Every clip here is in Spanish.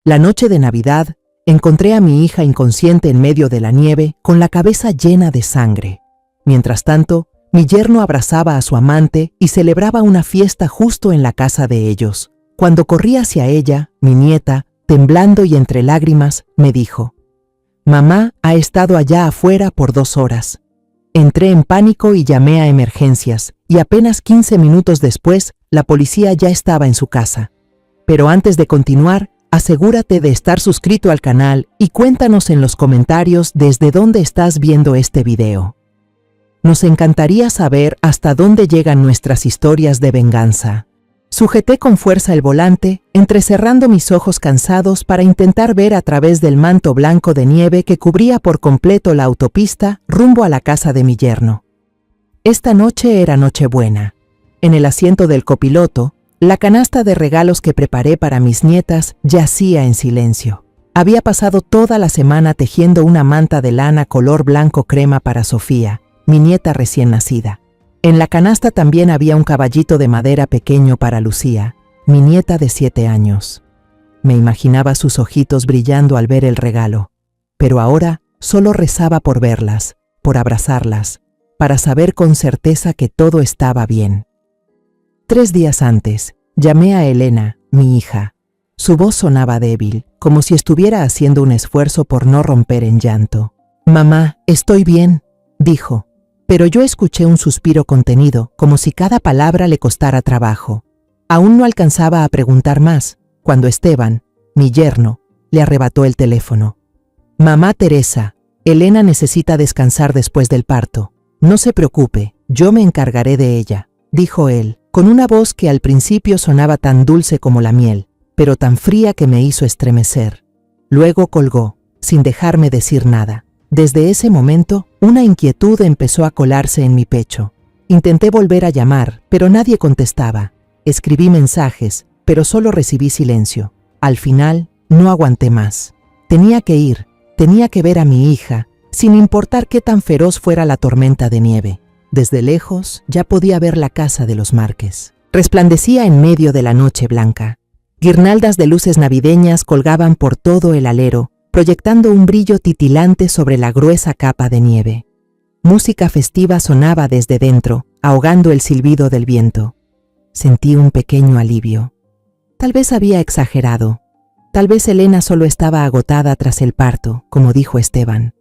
La noche de Navidad, encontré a mi hija inconsciente en medio de la nieve, con la cabeza llena de sangre. Mientras tanto, mi yerno abrazaba a su amante y celebraba una fiesta justo en la casa de ellos. Cuando corrí hacia ella, mi nieta, temblando y entre lágrimas, me dijo: «Mamá ha estado allá afuera por 2 horas». Entré en pánico y llamé a emergencias, y apenas 15 minutos después, la policía ya estaba en su casa. Pero antes de continuar, asegúrate de estar suscrito al canal y cuéntanos en los comentarios desde dónde estás viendo este video. Nos encantaría saber hasta dónde llegan nuestras historias de venganza. Sujeté con fuerza el volante, entrecerrando mis ojos cansados para intentar ver a través del manto blanco de nieve que cubría por completo la autopista rumbo a la casa de mi yerno. Esta noche era Nochebuena. En el asiento del copiloto, la canasta de regalos que preparé para mis nietas yacía en silencio. Había pasado toda la semana tejiendo una manta de lana color blanco crema para Sofía, mi nieta recién nacida. En la canasta también había un caballito de madera pequeño para Lucía, mi nieta de 7 años. Me imaginaba sus ojitos brillando al ver el regalo, pero ahora solo rezaba por verlas, por abrazarlas, para saber con certeza que todo estaba bien. 3 días antes, llamé a Elena, mi hija. Su voz sonaba débil, como si estuviera haciendo un esfuerzo por no romper en llanto. «Mamá, estoy bien», dijo. Pero yo escuché un suspiro contenido, como si cada palabra le costara trabajo. Aún no alcanzaba a preguntar más, cuando Esteban, mi yerno, le arrebató el teléfono. «Mamá Teresa, Elena necesita descansar después del parto. No se preocupe, yo me encargaré de ella», dijo él, con una voz que al principio sonaba tan dulce como la miel, pero tan fría que me hizo estremecer. Luego colgó, sin dejarme decir nada. Desde ese momento, una inquietud empezó a colarse en mi pecho. Intenté volver a llamar, pero nadie contestaba. Escribí mensajes, pero solo recibí silencio. Al final, no aguanté más. Tenía que ir, tenía que ver a mi hija, sin importar qué tan feroz fuera la tormenta de nieve. Desde lejos, ya podía ver la casa de los Márquez. Resplandecía en medio de la noche blanca. Guirnaldas de luces navideñas colgaban por todo el alero, proyectando un brillo titilante sobre la gruesa capa de nieve. Música festiva sonaba desde dentro, ahogando el silbido del viento. Sentí un pequeño alivio. Tal vez había exagerado. Tal vez Elena solo estaba agotada tras el parto, como dijo Esteban.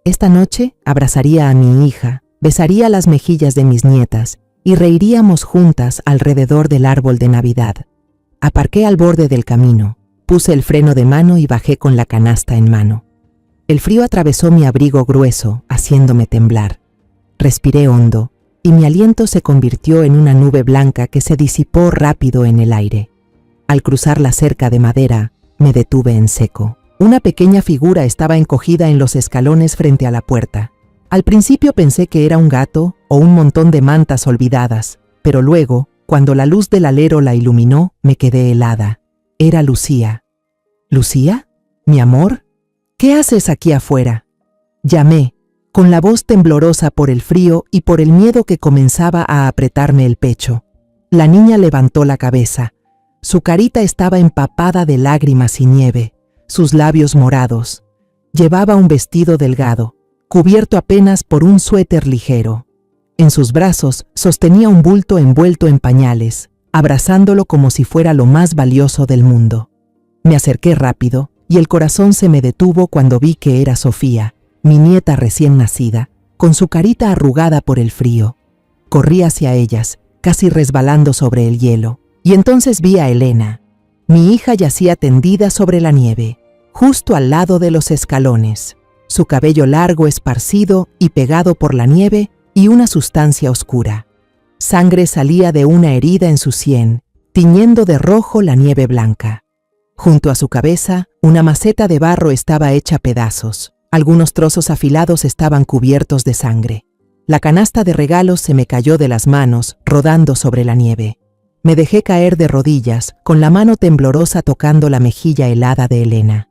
Esta noche abrazaría a mi hija, besaría las mejillas de mis nietas y reiríamos juntas alrededor del árbol de Navidad. Aparqué al borde del camino. Puse el freno de mano y bajé con la canasta en mano. El frío atravesó mi abrigo grueso, haciéndome temblar. Respiré hondo, y mi aliento se convirtió en una nube blanca que se disipó rápido en el aire. Al cruzar la cerca de madera, me detuve en seco. Una pequeña figura estaba encogida en los escalones frente a la puerta. Al principio pensé que era un gato o un montón de mantas olvidadas, pero luego, cuando la luz del alero la iluminó, me quedé helada. Era Lucía. «¿Lucía? ¿Mi amor? ¿Qué haces aquí afuera?», llamé, con la voz temblorosa por el frío y por el miedo que comenzaba a apretarme el pecho. La niña levantó la cabeza. Su carita estaba empapada de lágrimas y nieve, sus labios morados. Llevaba un vestido delgado, cubierto apenas por un suéter ligero. En sus brazos sostenía un bulto envuelto en pañales, abrazándolo como si fuera lo más valioso del mundo. Me acerqué rápido y el corazón se me detuvo cuando vi que era Sofía, mi nieta recién nacida, con su carita arrugada por el frío. Corrí hacia ellas, casi resbalando sobre el hielo, y entonces vi a Elena. Mi hija yacía tendida sobre la nieve, justo al lado de los escalones, su cabello largo esparcido y pegado por la nieve y una sustancia oscura. Sangre salía de una herida en su sien, tiñendo de rojo la nieve blanca. Junto a su cabeza, una maceta de barro estaba hecha pedazos. Algunos trozos afilados estaban cubiertos de sangre. La canasta de regalos se me cayó de las manos, rodando sobre la nieve. Me dejé caer de rodillas, con la mano temblorosa tocando la mejilla helada de Elena.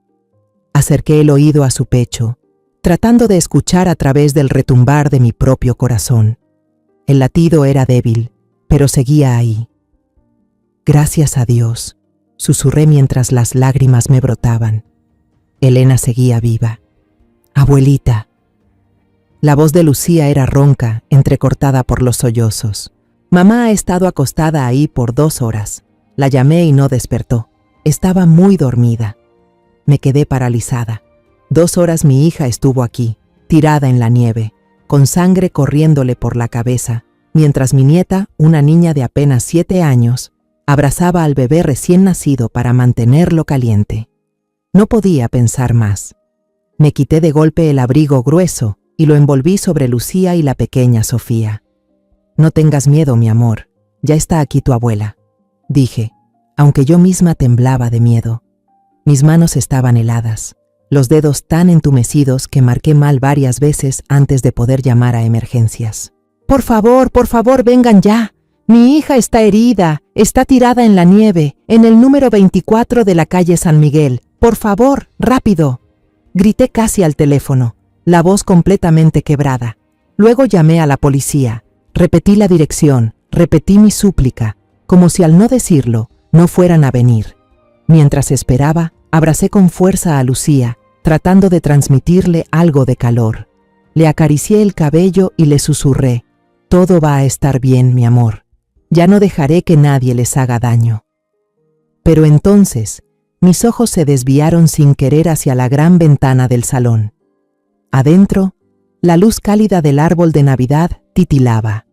Acerqué el oído a su pecho, tratando de escuchar a través del retumbar de mi propio corazón. El latido era débil, pero seguía ahí. «Gracias a Dios», susurré mientras las lágrimas me brotaban. Elena seguía viva. Abuelita. La voz de Lucía era ronca, entrecortada por los sollozos. Mamá ha estado acostada ahí por 2 horas. La llamé y no despertó. Estaba muy dormida. Me quedé paralizada. 2 horas mi hija estuvo aquí, tirada en la nieve, con sangre corriéndole por la cabeza, mientras mi nieta, una niña de apenas 7 años, abrazaba al bebé recién nacido para mantenerlo caliente. No podía pensar más. Me quité de golpe el abrigo grueso y lo envolví sobre Lucía y la pequeña Sofía. No tengas miedo, mi amor, ya está aquí tu abuela, dije, aunque yo misma temblaba de miedo. Mis manos estaban heladas, los dedos tan entumecidos que marqué mal varias veces antes de poder llamar a emergencias. Por favor, vengan ya. Mi hija está herida, está tirada en la nieve, en el número 24 de la calle San Miguel. Por favor, rápido. Grité casi al teléfono, la voz completamente quebrada. Luego llamé a la policía, repetí la dirección, repetí mi súplica, como si al no decirlo, no fueran a venir. Mientras esperaba, abracé con fuerza a Lucía, tratando de transmitirle algo de calor. Le acaricié el cabello y le susurré, todo va a estar bien, mi amor. Ya no dejaré que nadie les haga daño. Pero entonces, mis ojos se desviaron sin querer hacia la gran ventana del salón. Adentro, la luz cálida del árbol de Navidad titilaba,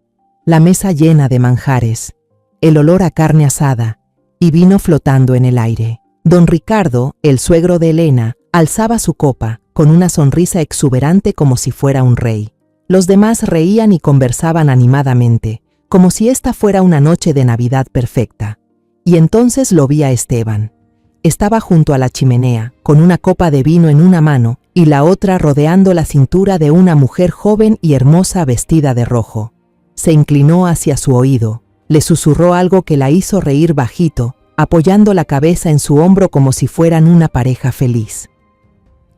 la mesa llena de manjares, el olor a carne asada y vino flotando en el aire. Don Ricardo, el suegro de Elena, alzaba su copa con una sonrisa exuberante como si fuera un rey. Los demás reían y conversaban animadamente, como si esta fuera una noche de Navidad perfecta. Y entonces lo vi a Esteban. Estaba junto a la chimenea, con una copa de vino en una mano y la otra rodeando la cintura de una mujer joven y hermosa vestida de rojo. Se inclinó hacia su oído, le susurró algo que la hizo reír bajito, apoyando la cabeza en su hombro como si fueran una pareja feliz.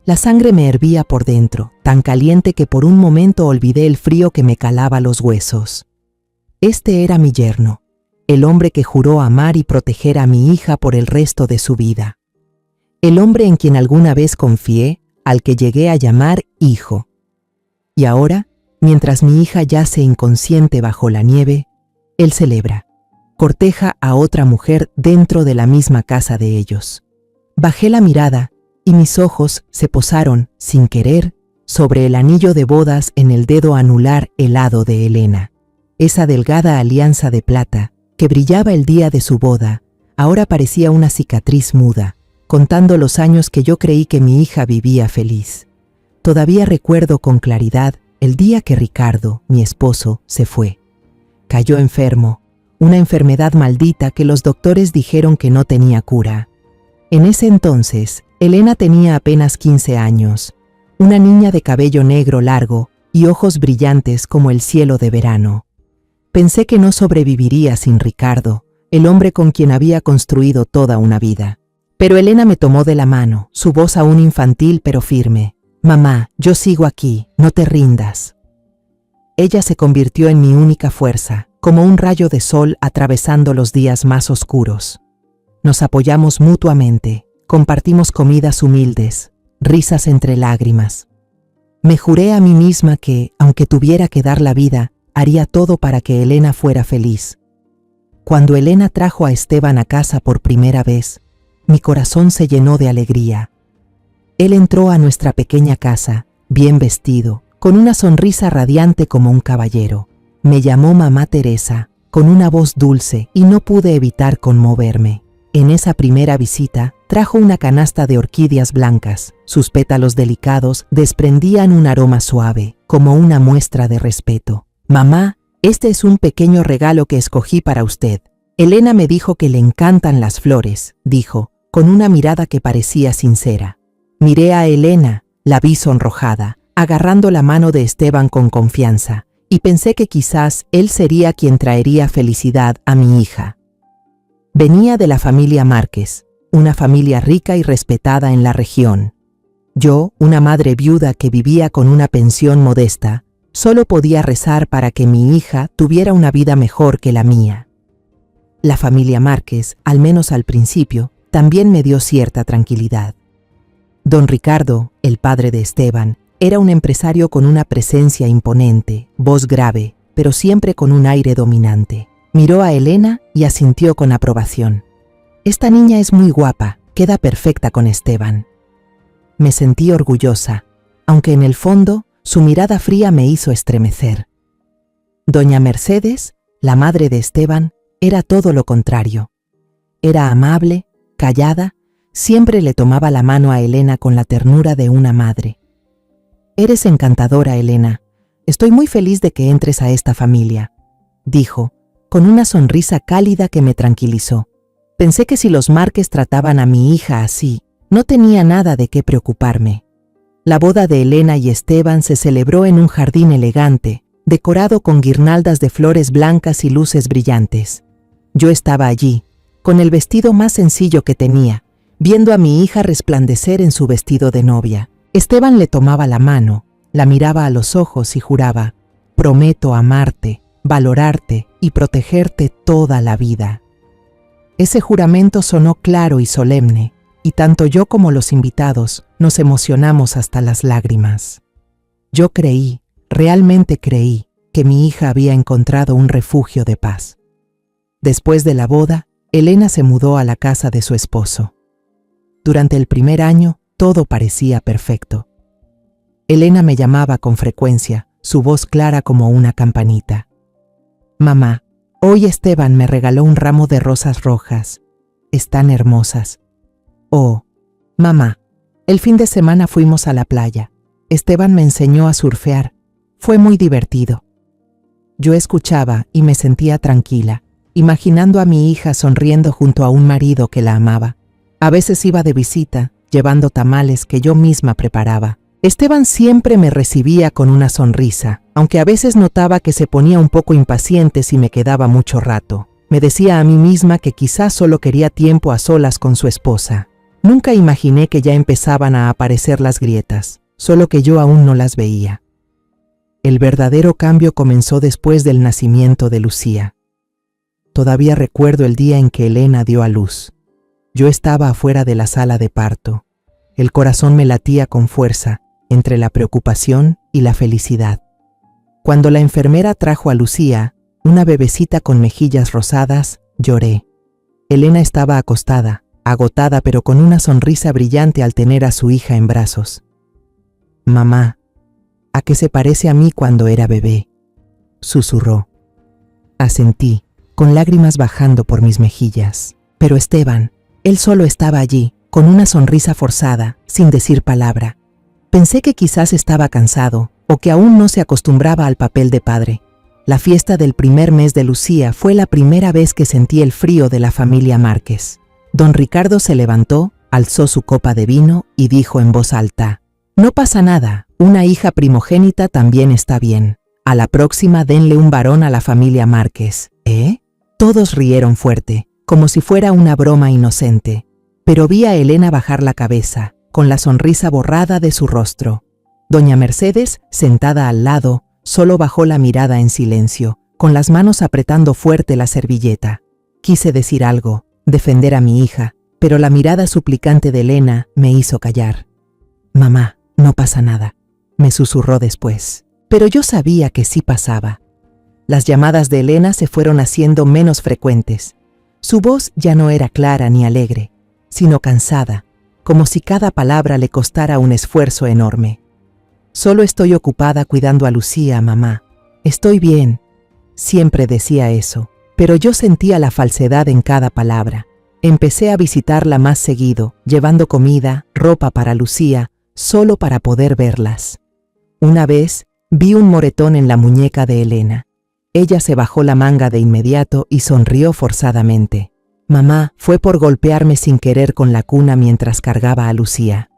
La sangre me hervía por dentro, tan caliente que por un momento olvidé el frío que me calaba los huesos. Este era mi yerno, el hombre que juró amar y proteger a mi hija por el resto de su vida. El hombre en quien alguna vez confié, al que llegué a llamar hijo. Y ahora, mientras mi hija yace inconsciente bajo la nieve, él celebra, corteja a otra mujer dentro de la misma casa de ellos. Bajé la mirada y mis ojos se posaron, sin querer, sobre el anillo de bodas en el dedo anular helado de Elena. Esa delgada alianza de plata, que brillaba el día de su boda, ahora parecía una cicatriz muda, contando los años que yo creí que mi hija vivía feliz. Todavía recuerdo con claridad el día que Ricardo, mi esposo, se fue. Cayó enfermo, una enfermedad maldita que los doctores dijeron que no tenía cura. En ese entonces, Elena tenía apenas 15 años, una niña de cabello negro largo y ojos brillantes como el cielo de verano. Pensé que no sobreviviría sin Ricardo, el hombre con quien había construido toda una vida. Pero Elena me tomó de la mano, su voz aún infantil pero firme. «Mamá, yo sigo aquí, no te rindas». Ella se convirtió en mi única fuerza, como un rayo de sol atravesando los días más oscuros. Nos apoyamos mutuamente, compartimos comidas humildes, risas entre lágrimas. Me juré a mí misma que, aunque tuviera que dar la vida, haría todo para que Elena fuera feliz. Cuando Elena trajo a Esteban a casa por primera vez, mi corazón se llenó de alegría. Él entró a nuestra pequeña casa, bien vestido, con una sonrisa radiante como un caballero. Me llamó Mamá Teresa, con una voz dulce, y no pude evitar conmoverme. En esa primera visita, trajo una canasta de orquídeas blancas. Sus pétalos delicados desprendían un aroma suave, como una muestra de respeto. «Mamá, este es un pequeño regalo que escogí para usted. Elena me dijo que le encantan las flores», dijo, con una mirada que parecía sincera. Miré a Elena, la vi sonrojada, agarrando la mano de Esteban con confianza, y pensé que quizás él sería quien traería felicidad a mi hija. Venía de la familia Márquez, una familia rica y respetada en la región. Yo, una madre viuda que vivía con una pensión modesta, solo podía rezar para que mi hija tuviera una vida mejor que la mía. La familia Márquez, al menos al principio, también me dio cierta tranquilidad. Don Ricardo, el padre de Esteban, era un empresario con una presencia imponente, voz grave, pero siempre con un aire dominante. Miró a Elena y asintió con aprobación. «Esta niña es muy guapa, queda perfecta con Esteban». Me sentí orgullosa, aunque en el fondo su mirada fría me hizo estremecer. Doña Mercedes, la madre de Esteban, era todo lo contrario. Era amable, callada, siempre le tomaba la mano a Elena con la ternura de una madre. «Eres encantadora, Elena. Estoy muy feliz de que entres a esta familia», dijo, con una sonrisa cálida que me tranquilizó. Pensé que si los Márquez trataban a mi hija así, no tenía nada de qué preocuparme. La boda de Elena y Esteban se celebró en un jardín elegante, decorado con guirnaldas de flores blancas y luces brillantes. Yo estaba allí, con el vestido más sencillo que tenía, viendo a mi hija resplandecer en su vestido de novia. Esteban le tomaba la mano, la miraba a los ojos y juraba: «Prometo amarte, valorarte y protegerte toda la vida». Ese juramento sonó claro y solemne, y tanto yo como los invitados nos emocionamos hasta las lágrimas. Yo creí, realmente creí, que mi hija había encontrado un refugio de paz. Después de la boda, Elena se mudó a la casa de su esposo. Durante el primer año, todo parecía perfecto. Elena me llamaba con frecuencia, su voz clara como una campanita. «Mamá, hoy Esteban me regaló un ramo de rosas rojas. Están hermosas». «Oh, mamá, el fin de semana fuimos a la playa. Esteban me enseñó a surfear. Fue muy divertido». Yo escuchaba y me sentía tranquila, imaginando a mi hija sonriendo junto a un marido que la amaba. A veces iba de visita, llevando tamales que yo misma preparaba. Esteban siempre me recibía con una sonrisa, aunque a veces notaba que se ponía un poco impaciente si me quedaba mucho rato. Me decía a mí misma que quizás solo quería tiempo a solas con su esposa. Nunca imaginé que ya empezaban a aparecer las grietas, solo que yo aún no las veía. El verdadero cambio comenzó después del nacimiento de Lucía. Todavía recuerdo el día en que Elena dio a luz. Yo estaba afuera de la sala de parto. El corazón me latía con fuerza, entre la preocupación y la felicidad. Cuando la enfermera trajo a Lucía, una bebecita con mejillas rosadas, lloré. Elena estaba acostada, agotada pero con una sonrisa brillante al tener a su hija en brazos. «Mamá, ¿a qué se parece a mí cuando era bebé?», susurró. Asentí, con lágrimas bajando por mis mejillas. Pero Esteban, él solo estaba allí, con una sonrisa forzada, sin decir palabra. Pensé que quizás estaba cansado, o que aún no se acostumbraba al papel de padre. La fiesta del primer mes de Lucía fue la primera vez que sentí el frío de la familia Márquez. Don Ricardo se levantó, alzó su copa de vino y dijo en voz alta: «No pasa nada, una hija primogénita también está bien. A la próxima denle un varón a la familia Márquez, ¿eh?». Todos rieron fuerte, como si fuera una broma inocente, pero vi a Elena bajar la cabeza, con la sonrisa borrada de su rostro. Doña Mercedes, sentada al lado, solo bajó la mirada en silencio, con las manos apretando fuerte la servilleta. Quise decir algo, defender a mi hija, pero la mirada suplicante de Elena me hizo callar. «Mamá, no pasa nada», me susurró después, pero yo sabía que sí pasaba. Las llamadas de Elena se fueron haciendo menos frecuentes. Su voz ya no era clara ni alegre, sino cansada, como si cada palabra le costara un esfuerzo enorme. «Solo estoy ocupada cuidando a Lucía, mamá. Estoy bien», siempre decía eso, pero yo sentía la falsedad en cada palabra. Empecé a visitarla más seguido, llevando comida, ropa para Lucía, solo para poder verlas. Una vez, vi un moretón en la muñeca de Elena. Ella se bajó la manga de inmediato y sonrió forzadamente. «Mamá, fue por golpearme sin querer con la cuna mientras cargaba a Lucía».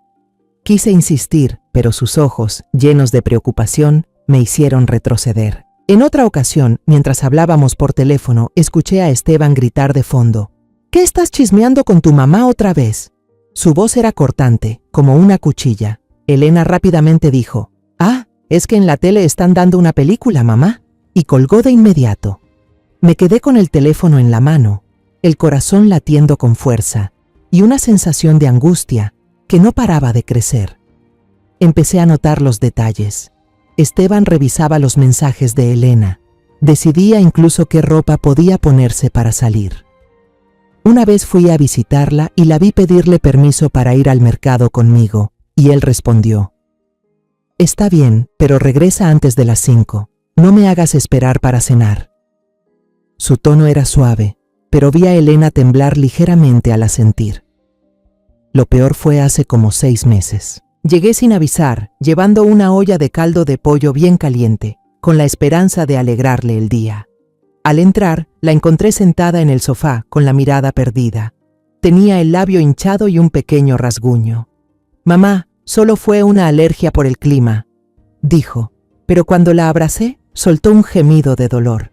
Quise insistir, pero sus ojos, llenos de preocupación, me hicieron retroceder. En otra ocasión, mientras hablábamos por teléfono, escuché a Esteban gritar de fondo: «¿Qué estás chismeando con tu mamá otra vez?». Su voz era cortante, como una cuchilla. Elena rápidamente dijo: «Ah, es que en la tele están dando una película, mamá», y colgó de inmediato. Me quedé con el teléfono en la mano, el corazón latiendo con fuerza, y una sensación de angustia que no paraba de crecer. Empecé a notar los detalles. Esteban revisaba los mensajes de Elena. Decidía incluso qué ropa podía ponerse para salir. Una vez fui a visitarla y la vi pedirle permiso para ir al mercado conmigo, y él respondió: «Está bien, pero regresa antes de las 5. No me hagas esperar para cenar». Su tono era suave, pero vi a Elena temblar ligeramente al asentir. Lo peor fue hace como 6 meses. Llegué sin avisar, llevando una olla de caldo de pollo bien caliente, con la esperanza de alegrarle el día. Al entrar, la encontré sentada en el sofá, con la mirada perdida. Tenía el labio hinchado y un pequeño rasguño. «Mamá, solo fue una alergia por el clima», dijo, pero cuando la abracé, soltó un gemido de dolor.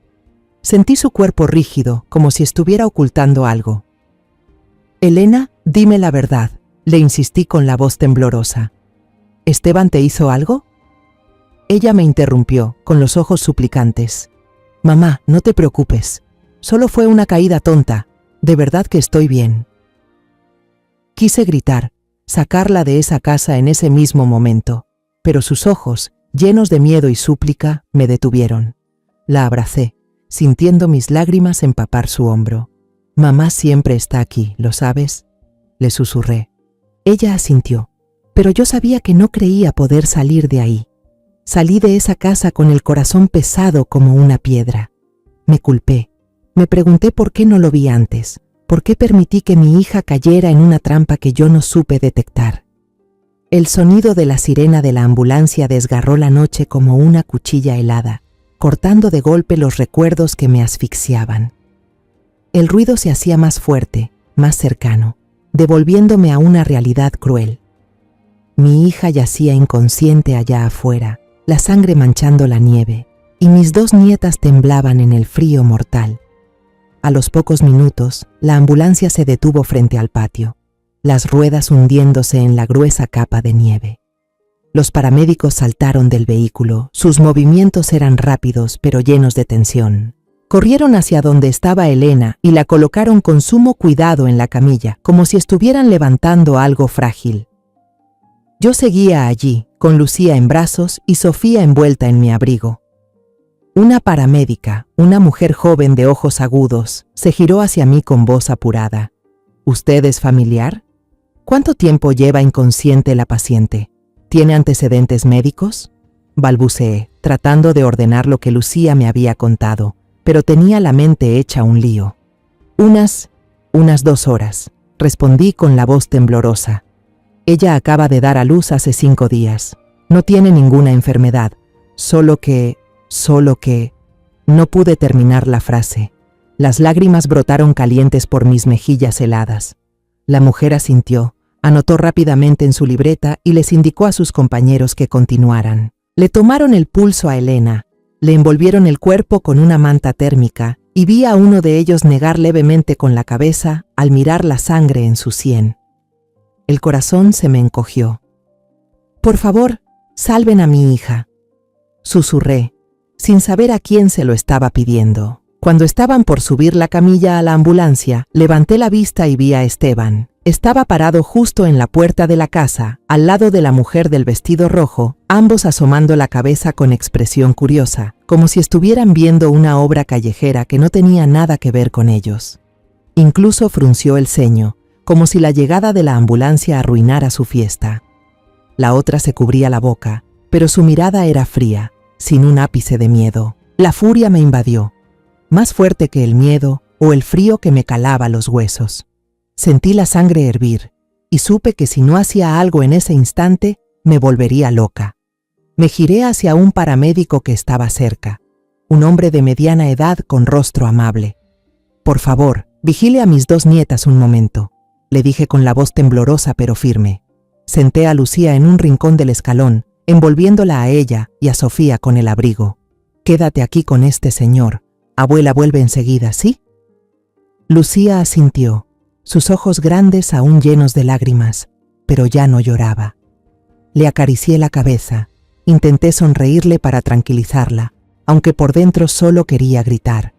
Sentí su cuerpo rígido, como si estuviera ocultando algo. «Elena, dime la verdad», le insistí con la voz temblorosa. «¿Esteban te hizo algo?». Ella me interrumpió, con los ojos suplicantes. «Mamá, no te preocupes. Solo fue una caída tonta. De verdad que estoy bien». Quise gritar, sacarla de esa casa en ese mismo momento, pero sus ojos, llenos de miedo y súplica, me detuvieron. La abracé, sintiendo mis lágrimas empapar su hombro. «Mamá siempre está aquí, ¿lo sabes?», le susurré. Ella asintió, pero yo sabía que no creía poder salir de ahí. Salí de esa casa con el corazón pesado como una piedra. Me culpé. Me pregunté por qué no lo vi antes. ¿Por qué permití que mi hija cayera en una trampa que yo no supe detectar? El sonido de la sirena de la ambulancia desgarró la noche como una cuchilla helada, cortando de golpe los recuerdos que me asfixiaban. El ruido se hacía más fuerte, más cercano, devolviéndome a una realidad cruel. Mi hija yacía inconsciente allá afuera, la sangre manchando la nieve, y mis 2 nietas temblaban en el frío mortal. A los pocos minutos, la ambulancia se detuvo frente al patio, las ruedas hundiéndose en la gruesa capa de nieve. Los paramédicos saltaron del vehículo, sus movimientos eran rápidos pero llenos de tensión. Corrieron hacia donde estaba Elena y la colocaron con sumo cuidado en la camilla, como si estuvieran levantando algo frágil. Yo seguía allí, con Lucía en brazos y Sofía envuelta en mi abrigo. Una paramédica, una mujer joven de ojos agudos, se giró hacia mí con voz apurada. «¿Usted es familiar? ¿Cuánto tiempo lleva inconsciente la paciente? ¿Tiene antecedentes médicos?», balbuceé, tratando de ordenar lo que Lucía me había contado, pero tenía la mente hecha un lío. Unas 2 horas», respondí con la voz temblorosa. «Ella acaba de dar a luz hace 5 días. No tiene ninguna enfermedad, solo que... No pude terminar la frase. Las lágrimas brotaron calientes por mis mejillas heladas. La mujer asintió, anotó rápidamente en su libreta y les indicó a sus compañeros que continuaran. Le tomaron el pulso a Elena, le envolvieron el cuerpo con una manta térmica y vi a uno de ellos negar levemente con la cabeza al mirar la sangre en su sien. El corazón se me encogió. «Por favor, salven a mi hija», susurré, sin saber a quién se lo estaba pidiendo. Cuando estaban por subir la camilla a la ambulancia, levanté la vista y vi a Esteban. Estaba parado justo en la puerta de la casa, al lado de la mujer del vestido rojo, ambos asomando la cabeza con expresión curiosa, como si estuvieran viendo una obra callejera que no tenía nada que ver con ellos. Incluso frunció el ceño, como si la llegada de la ambulancia arruinara su fiesta. La otra se cubría la boca, pero su mirada era fría, sin un ápice de miedo. La furia me invadió, más fuerte que el miedo o el frío que me calaba los huesos. Sentí la sangre hervir y supe que si no hacía algo en ese instante, me volvería loca. Me giré hacia un paramédico que estaba cerca, un hombre de mediana edad con rostro amable. «Por favor, vigile a mis 2 nietas un momento», le dije con la voz temblorosa pero firme. Senté a Lucía en un rincón del escalón, envolviéndola a ella y a Sofía con el abrigo. «Quédate aquí con este señor. Abuela vuelve enseguida, ¿sí?». Lucía asintió, sus ojos grandes aún llenos de lágrimas, pero ya no lloraba. Le acaricié la cabeza, intenté sonreírle para tranquilizarla, aunque por dentro solo quería gritar.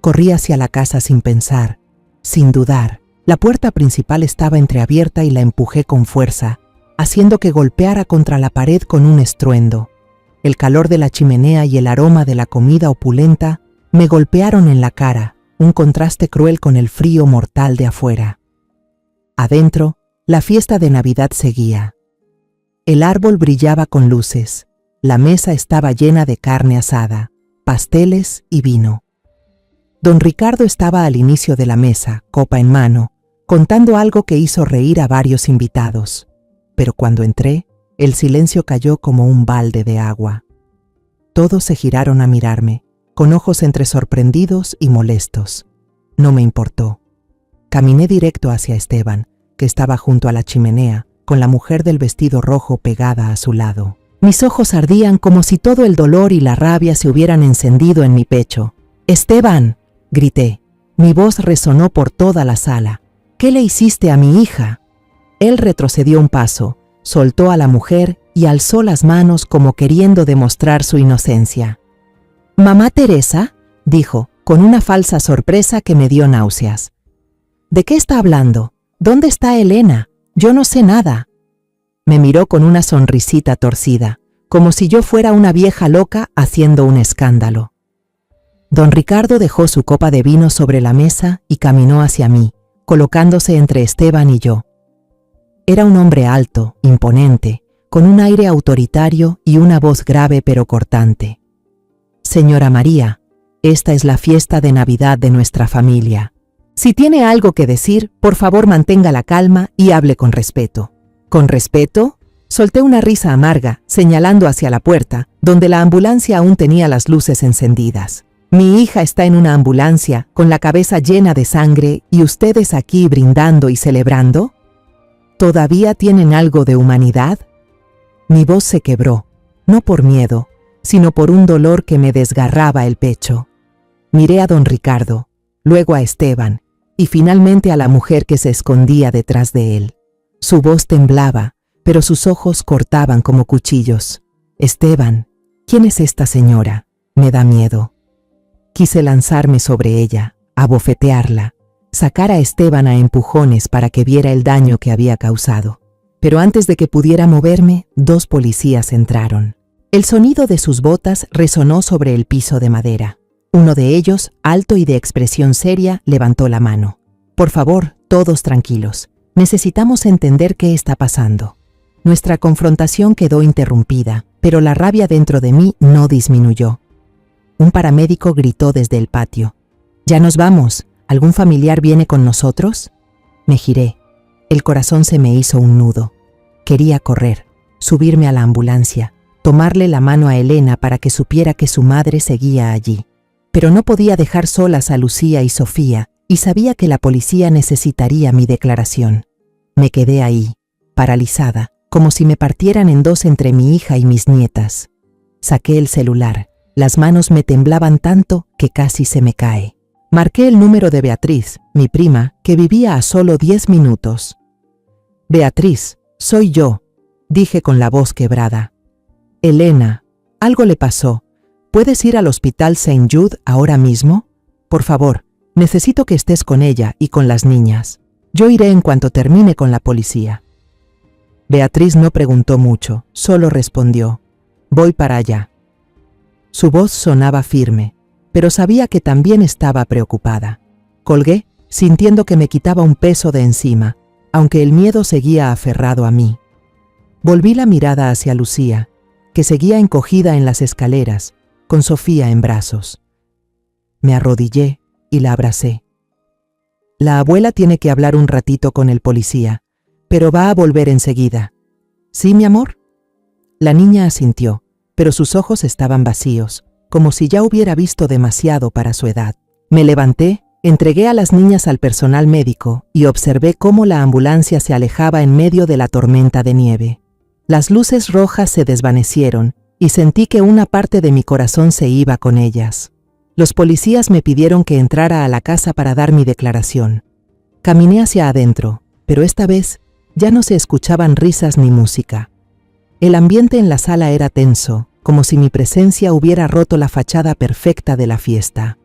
Corrí hacia la casa sin pensar, sin dudar. La puerta principal estaba entreabierta y la empujé con fuerza, haciendo que golpeara contra la pared con un estruendo. El calor de la chimenea y el aroma de la comida opulenta me golpearon en la cara, un contraste cruel con el frío mortal de afuera. Adentro, la fiesta de Navidad seguía. El árbol brillaba con luces, la mesa estaba llena de carne asada, pasteles y vino. Don Ricardo estaba al inicio de la mesa, copa en mano, contando algo que hizo reír a varios invitados. Pero cuando entré, el silencio cayó como un balde de agua. Todos se giraron a mirarme, con ojos entre sorprendidos y molestos. No me importó. Caminé directo hacia Esteban, que estaba junto a la chimenea, con la mujer del vestido rojo pegada a su lado. Mis ojos ardían como si todo el dolor y la rabia se hubieran encendido en mi pecho. «¡Esteban!», grité. Mi voz resonó por toda la sala. «¿Qué le hiciste a mi hija?». Él retrocedió un paso, soltó a la mujer y alzó las manos como queriendo demostrar su inocencia. «¿Mamá Teresa?», dijo, con una falsa sorpresa que me dio náuseas. «¿De qué está hablando? ¿Dónde está Elena? Yo no sé nada». Me miró con una sonrisita torcida, como si yo fuera una vieja loca haciendo un escándalo. Don Ricardo dejó su copa de vino sobre la mesa y caminó hacia mí, colocándose entre Esteban y yo. Era un hombre alto, imponente, con un aire autoritario y una voz grave pero cortante. «Señora María, esta es la fiesta de Navidad de nuestra familia. Si tiene algo que decir, por favor mantenga la calma y hable con respeto». «¿Con respeto?». Solté una risa amarga, señalando hacia la puerta, donde la ambulancia aún tenía las luces encendidas. «Mi hija está en una ambulancia, con la cabeza llena de sangre, y ustedes aquí brindando y celebrando. ¿Todavía tienen algo de humanidad?». Mi voz se quebró, no por miedo, sino por un dolor que me desgarraba el pecho. Miré a don Ricardo, luego a Esteban, y finalmente a la mujer que se escondía detrás de él. Su voz temblaba, pero sus ojos cortaban como cuchillos. «Esteban, ¿quién es esta señora? Me da miedo». Quise lanzarme sobre ella, abofetearla, sacar a Esteban a empujones para que viera el daño que había causado. Pero antes de que pudiera moverme, 2 policías entraron. El sonido de sus botas resonó sobre el piso de madera. Uno de ellos, alto y de expresión seria, levantó la mano. «Por favor, todos tranquilos. Necesitamos entender qué está pasando». Nuestra confrontación quedó interrumpida, pero la rabia dentro de mí no disminuyó. Un paramédico gritó desde el patio. «Ya nos vamos. ¿Algún familiar viene con nosotros?». Me giré. El corazón se me hizo un nudo. Quería correr, subirme a la ambulancia, tomarle la mano a Elena para que supiera que su madre seguía allí. Pero no podía dejar solas a Lucía y Sofía, y sabía que la policía necesitaría mi declaración. Me quedé ahí, paralizada, como si me partieran en 2 entre mi hija y mis nietas. Saqué el celular. Las manos me temblaban tanto que casi se me cae. Marqué el número de Beatriz, mi prima, que vivía a solo 10 minutos. «Beatriz, soy yo», dije con la voz quebrada. «Elena, algo le pasó. ¿Puedes ir al hospital St. Jude ahora mismo? Por favor, necesito que estés con ella y con las niñas. Yo iré en cuanto termine con la policía». Beatriz no preguntó mucho, solo respondió: «Voy para allá». Su voz sonaba firme, pero sabía que también estaba preocupada. Colgué, sintiendo que me quitaba un peso de encima, aunque el miedo seguía aferrado a mí. Volví la mirada hacia Lucía, que seguía encogida en las escaleras, con Sofía en brazos. Me arrodillé y la abracé. «La abuela tiene que hablar un ratito con el policía, pero va a volver enseguida. ¿Sí, mi amor?». La niña asintió, pero sus ojos estaban vacíos, como si ya hubiera visto demasiado para su edad. Me levanté, entregué a las niñas al personal médico y observé cómo la ambulancia se alejaba en medio de la tormenta de nieve. Las luces rojas se desvanecieron y sentí que una parte de mi corazón se iba con ellas. Los policías me pidieron que entrara a la casa para dar mi declaración. Caminé hacia adentro, pero esta vez ya no se escuchaban risas ni música. El ambiente en la sala era tenso, como si mi presencia hubiera roto la fachada perfecta de la fiesta.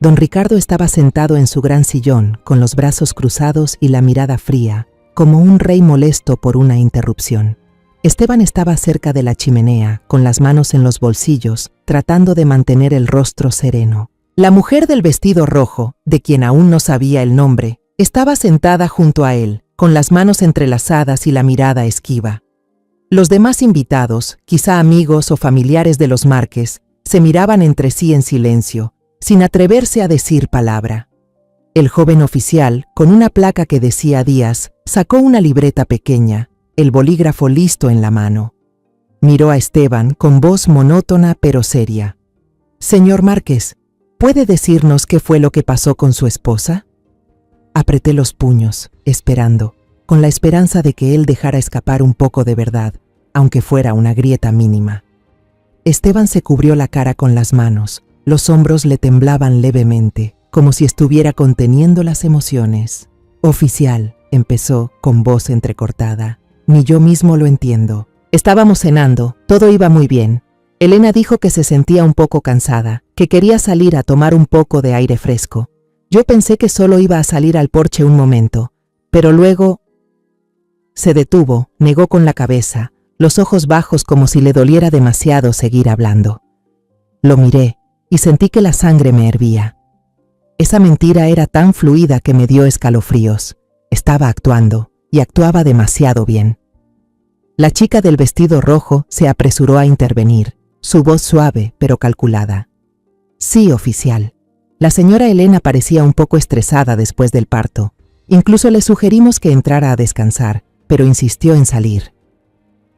Don Ricardo estaba sentado en su gran sillón, con los brazos cruzados y la mirada fría, como un rey molesto por una interrupción. Esteban estaba cerca de la chimenea, con las manos en los bolsillos, tratando de mantener el rostro sereno. La mujer del vestido rojo, de quien aún no sabía el nombre, estaba sentada junto a él, con las manos entrelazadas y la mirada esquiva. Los demás invitados, quizá amigos o familiares de los Márquez, se miraban entre sí en silencio, sin atreverse a decir palabra. El joven oficial, con una placa que decía Díaz, sacó una libreta pequeña, el bolígrafo listo en la mano. Miró a Esteban con voz monótona pero seria. «Señor Márquez, ¿puede decirnos qué fue lo que pasó con su esposa?» Apreté los puños, esperando, con la esperanza de que él dejara escapar un poco de verdad, aunque fuera una grieta mínima. Esteban se cubrió la cara con las manos, los hombros le temblaban levemente, como si estuviera conteniendo las emociones. «Oficial», empezó con voz entrecortada, «ni yo mismo lo entiendo. Estábamos cenando, todo iba muy bien. Elena dijo que se sentía un poco cansada, que quería salir a tomar un poco de aire fresco. Yo pensé que solo iba a salir al porche un momento, pero luego…» Se detuvo, negó con la cabeza, los ojos bajos como si le doliera demasiado seguir hablando. Lo miré y sentí que la sangre me hervía. Esa mentira era tan fluida que me dio escalofríos. Estaba actuando, y actuaba demasiado bien. La chica del vestido rojo se apresuró a intervenir, su voz suave pero calculada. «Sí, oficial. La señora Elena parecía un poco estresada después del parto. Incluso le sugerimos que entrara a descansar, pero insistió en salir».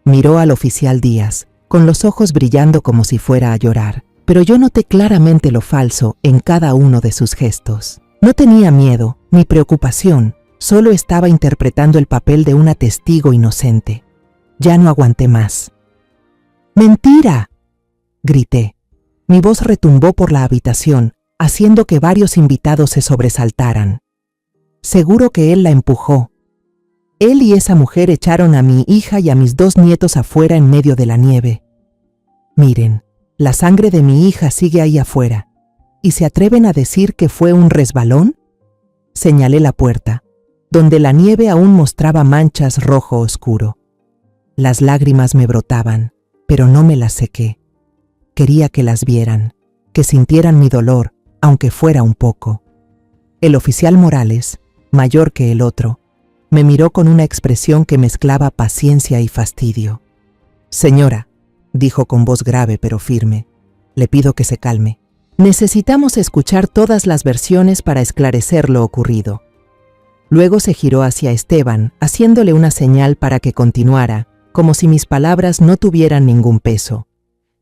Miró al oficial Díaz, con los ojos brillando como si fuera a llorar, pero yo noté claramente lo falso en cada uno de sus gestos. No tenía miedo, ni preocupación, solo estaba interpretando el papel de una testigo inocente. Ya no aguanté más. «¡Mentira!», grité. Mi voz retumbó por la habitación, haciendo que varios invitados se sobresaltaran. Seguro que él la empujó. Él y esa mujer echaron a mi hija y a mis 2 nietos afuera en medio de la nieve. Miren, la sangre de mi hija sigue ahí afuera. ¿Y se atreven a decir que fue un resbalón? Señalé la puerta, donde la nieve aún mostraba manchas rojo oscuro. Las lágrimas me brotaban, pero no me las sequé. Quería que las vieran, que sintieran mi dolor, aunque fuera un poco. El oficial Morales, mayor que el otro, me miró con una expresión que mezclaba paciencia y fastidio. «Señora», dijo con voz grave pero firme, «le pido que se calme. Necesitamos escuchar todas las versiones para esclarecer lo ocurrido». Luego se giró hacia Esteban, haciéndole una señal para que continuara, como si mis palabras no tuvieran ningún peso.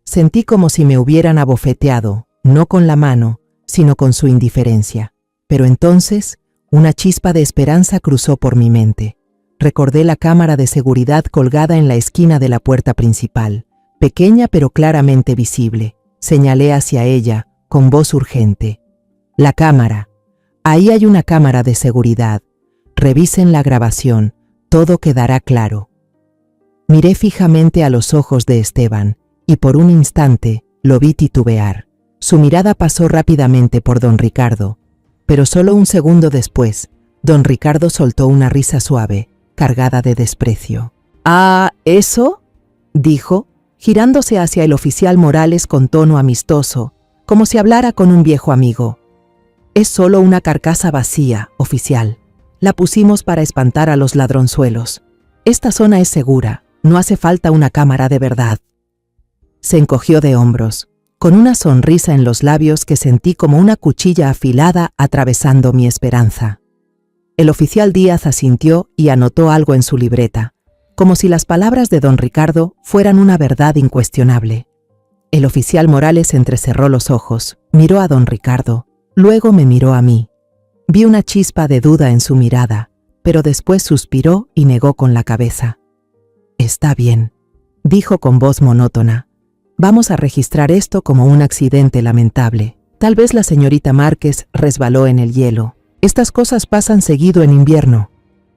Sentí como si me hubieran abofeteado, no con la mano, sino con su indiferencia. Pero entonces, una chispa de esperanza cruzó por mi mente. Recordé la cámara de seguridad colgada en la esquina de la puerta principal, pequeña pero claramente visible. Señalé hacia ella, con voz urgente. «La cámara. Ahí hay una cámara de seguridad. Revisen la grabación, todo quedará claro». Miré fijamente a los ojos de Esteban, y por un instante lo vi titubear. Su mirada pasó rápidamente por don Ricardo, pero solo un segundo después, don Ricardo soltó una risa suave, cargada de desprecio. «¿Ah, eso?», dijo, girándose hacia el oficial Morales con tono amistoso, como si hablara con un viejo amigo. «Es solo una carcasa vacía, oficial. La pusimos para espantar a los ladronzuelos. Esta zona es segura, no hace falta una cámara de verdad». Se encogió de hombros, con una sonrisa en los labios que sentí como una cuchilla afilada atravesando mi esperanza. El oficial Díaz asintió y anotó algo en su libreta, como si las palabras de don Ricardo fueran una verdad incuestionable. El oficial Morales entrecerró los ojos, miró a don Ricardo, luego me miró a mí. Vi una chispa de duda en su mirada, pero después suspiró y negó con la cabeza. «Está bien», dijo con voz monótona. «Vamos a registrar esto como un accidente lamentable. Tal vez la señorita Márquez resbaló en el hielo. Estas cosas pasan seguido en invierno».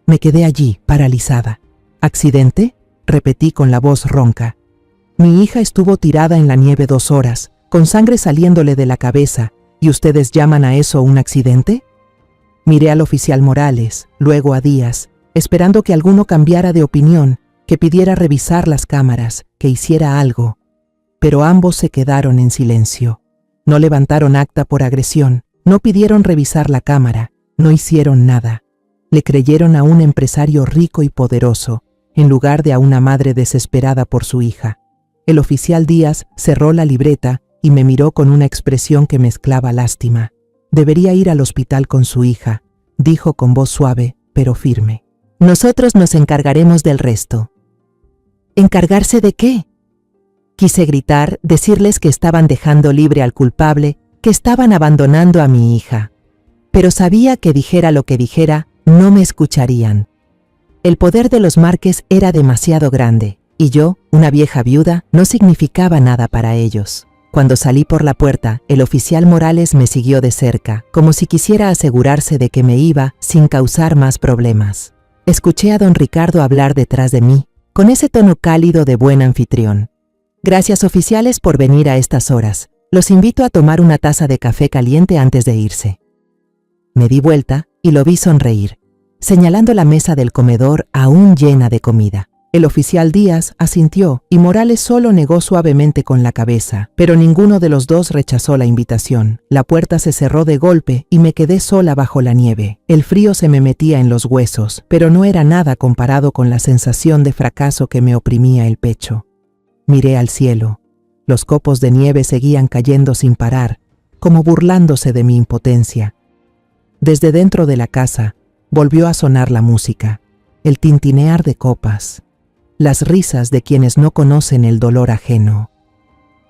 Me quedé allí, paralizada. «¿Accidente?», repetí con la voz ronca. «Mi hija estuvo tirada en la nieve 2 horas, con sangre saliéndole de la cabeza, ¿Y ustedes llaman a eso un accidente? Miré al oficial Morales, luego a Díaz, esperando que alguno cambiara de opinión, que pidiera revisar las cámaras, que hiciera algo. Pero ambos se quedaron en silencio. No levantaron acta por agresión, no pidieron revisar la cámara, no hicieron nada. Le creyeron a un empresario rico y poderoso, en lugar de a una madre desesperada por su hija. El oficial Díaz cerró la libreta y me miró con una expresión que mezclaba lástima. Debería ir al hospital con su hija, dijo con voz suave, pero firme. Nosotros nos encargaremos del resto. ¿Encargarse de qué? Quise gritar, decirles que estaban dejando libre al culpable, que estaban abandonando a mi hija. Pero sabía que dijera lo que dijera, no me escucharían. El poder de los Márquez era demasiado grande, y yo, una vieja viuda, no significaba nada para ellos. Cuando salí por la puerta, el oficial Morales me siguió de cerca, como si quisiera asegurarse de que me iba sin causar más problemas. Escuché a don Ricardo hablar detrás de mí, con ese tono cálido de buen anfitrión. Gracias, oficiales, por venir a estas horas. Los invito a tomar una taza de café caliente antes de irse. Me di vuelta y lo vi sonreír, señalando la mesa del comedor aún llena de comida. El oficial Díaz asintió y Morales solo negó suavemente con la cabeza, pero ninguno de los dos rechazó la invitación. La puerta se cerró de golpe y me quedé sola bajo la nieve. El frío se me metía en los huesos, pero no era nada comparado con la sensación de fracaso que me oprimía el pecho. Miré al cielo. Los copos de nieve seguían cayendo sin parar, como burlándose de mi impotencia. Desde dentro de la casa volvió a sonar la música, el tintinear de copas, las risas de quienes no conocen el dolor ajeno.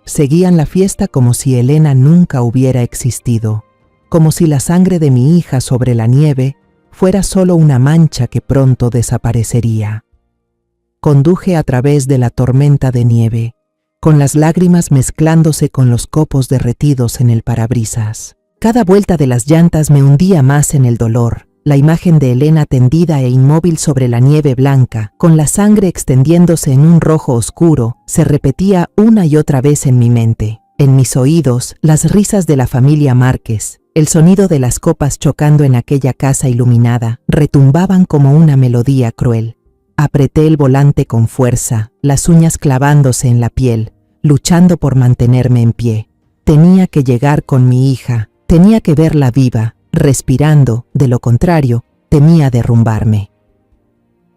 Seguían la fiesta como si Elena nunca hubiera existido, como si la sangre de mi hija sobre la nieve fuera solo una mancha que pronto desaparecería. Conduje a través de la tormenta de nieve, con las lágrimas mezclándose con los copos derretidos en el parabrisas. Cada vuelta de las llantas me hundía más en el dolor. La imagen de Elena tendida e inmóvil sobre la nieve blanca, con la sangre extendiéndose en un rojo oscuro, se repetía una y otra vez en mi mente. En mis oídos, las risas de la familia Márquez, el sonido de las copas chocando en aquella casa iluminada, retumbaban como una melodía cruel. Apreté el volante con fuerza, las uñas clavándose en la piel, luchando por mantenerme en pie. Tenía que llegar con mi hija, tenía que verla viva, respirando, de lo contrario, temía derrumbarme.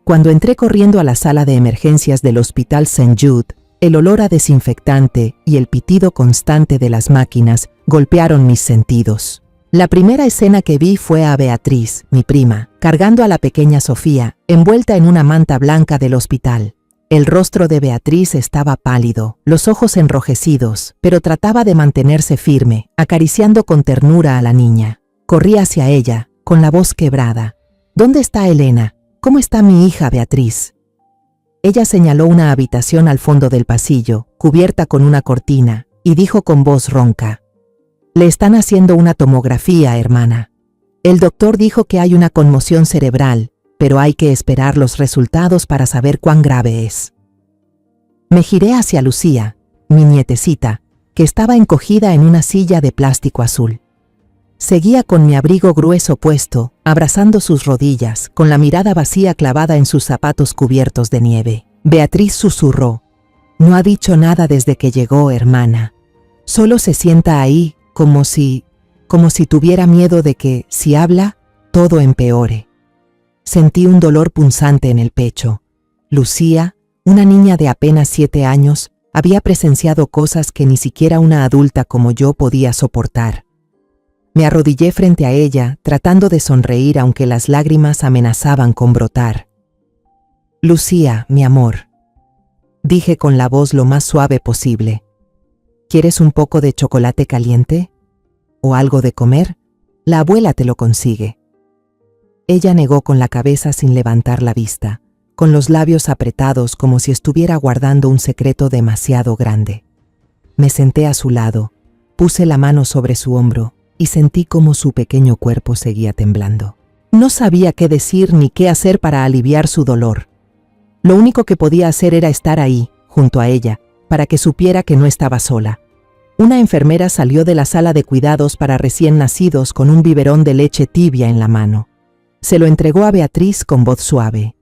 Cuando entré corriendo a la sala de emergencias del Hospital St. Jude, el olor a desinfectante y el pitido constante de las máquinas golpearon mis sentidos. La primera escena que vi fue a Beatriz, mi prima, cargando a la pequeña Sofía, envuelta en una manta blanca del hospital. El rostro de Beatriz estaba pálido, los ojos enrojecidos, pero trataba de mantenerse firme, acariciando con ternura a la niña. Corrí hacia ella, con la voz quebrada. ¿Dónde está Elena? ¿Cómo está mi hija Beatriz? Ella señaló una habitación al fondo del pasillo, cubierta con una cortina, y dijo con voz ronca: «Le están haciendo una tomografía, hermana. El doctor dijo que hay una conmoción cerebral, pero hay que esperar los resultados para saber cuán grave es». Me giré hacia Lucía, mi nietecita, que estaba encogida en una silla de plástico azul. Seguía con mi abrigo grueso puesto, abrazando sus rodillas, con la mirada vacía clavada en sus zapatos cubiertos de nieve. Beatriz susurró: «No ha dicho nada desde que llegó, hermana. Solo se sienta ahí, como si tuviera miedo de que, si habla, todo empeore». Sentí un dolor punzante en el pecho. Lucía, una niña de apenas 7 años, había presenciado cosas que ni siquiera una adulta como yo podía soportar. Me arrodillé frente a ella, tratando de sonreír aunque las lágrimas amenazaban con brotar. «Lucía, mi amor», dije con la voz lo más suave posible. «¿Quieres un poco de chocolate caliente? ¿O algo de comer? La abuela te lo consigue». Ella negó con la cabeza sin levantar la vista, con los labios apretados como si estuviera guardando un secreto demasiado grande. Me senté a su lado, puse la mano sobre su hombro y sentí como su pequeño cuerpo seguía temblando. No sabía qué decir ni qué hacer para aliviar su dolor. Lo único que podía hacer era estar ahí, junto a ella, para que supiera que no estaba sola. Una enfermera salió de la sala de cuidados para recién nacidos con un biberón de leche tibia en la mano. Se lo entregó a Beatriz con voz suave.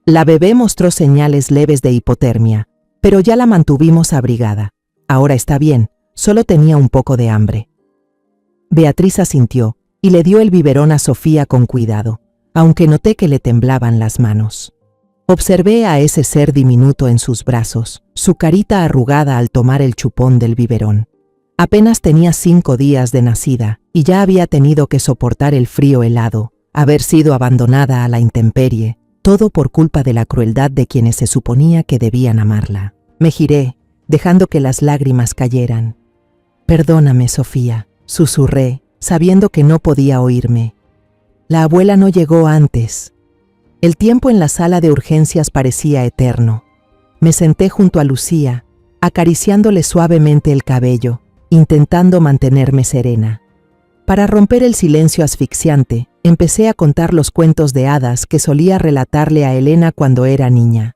La bebé mostró señales leves de hipotermia, pero ya la mantuvimos abrigada. Ahora está bien, solo tenía un poco de hambre. Beatriz asintió y le dio el biberón a Sofía con cuidado, aunque noté que le temblaban las manos. Observé a ese ser diminuto en sus brazos, su carita arrugada al tomar el chupón del biberón. Apenas tenía 5 días de nacida y ya había tenido que soportar el frío helado, haber sido abandonada a la intemperie, todo por culpa de la crueldad de quienes se suponía que debían amarla. Me giré, dejando que las lágrimas cayeran. «Perdóname, Sofía», susurré, sabiendo que no podía oírme. La abuela no llegó antes. El tiempo en la sala de urgencias parecía eterno. Me senté junto a Lucía, acariciándole suavemente el cabello, intentando mantenerme serena. Para romper el silencio asfixiante, empecé a contar los cuentos de hadas que solía relatarle a Elena cuando era niña.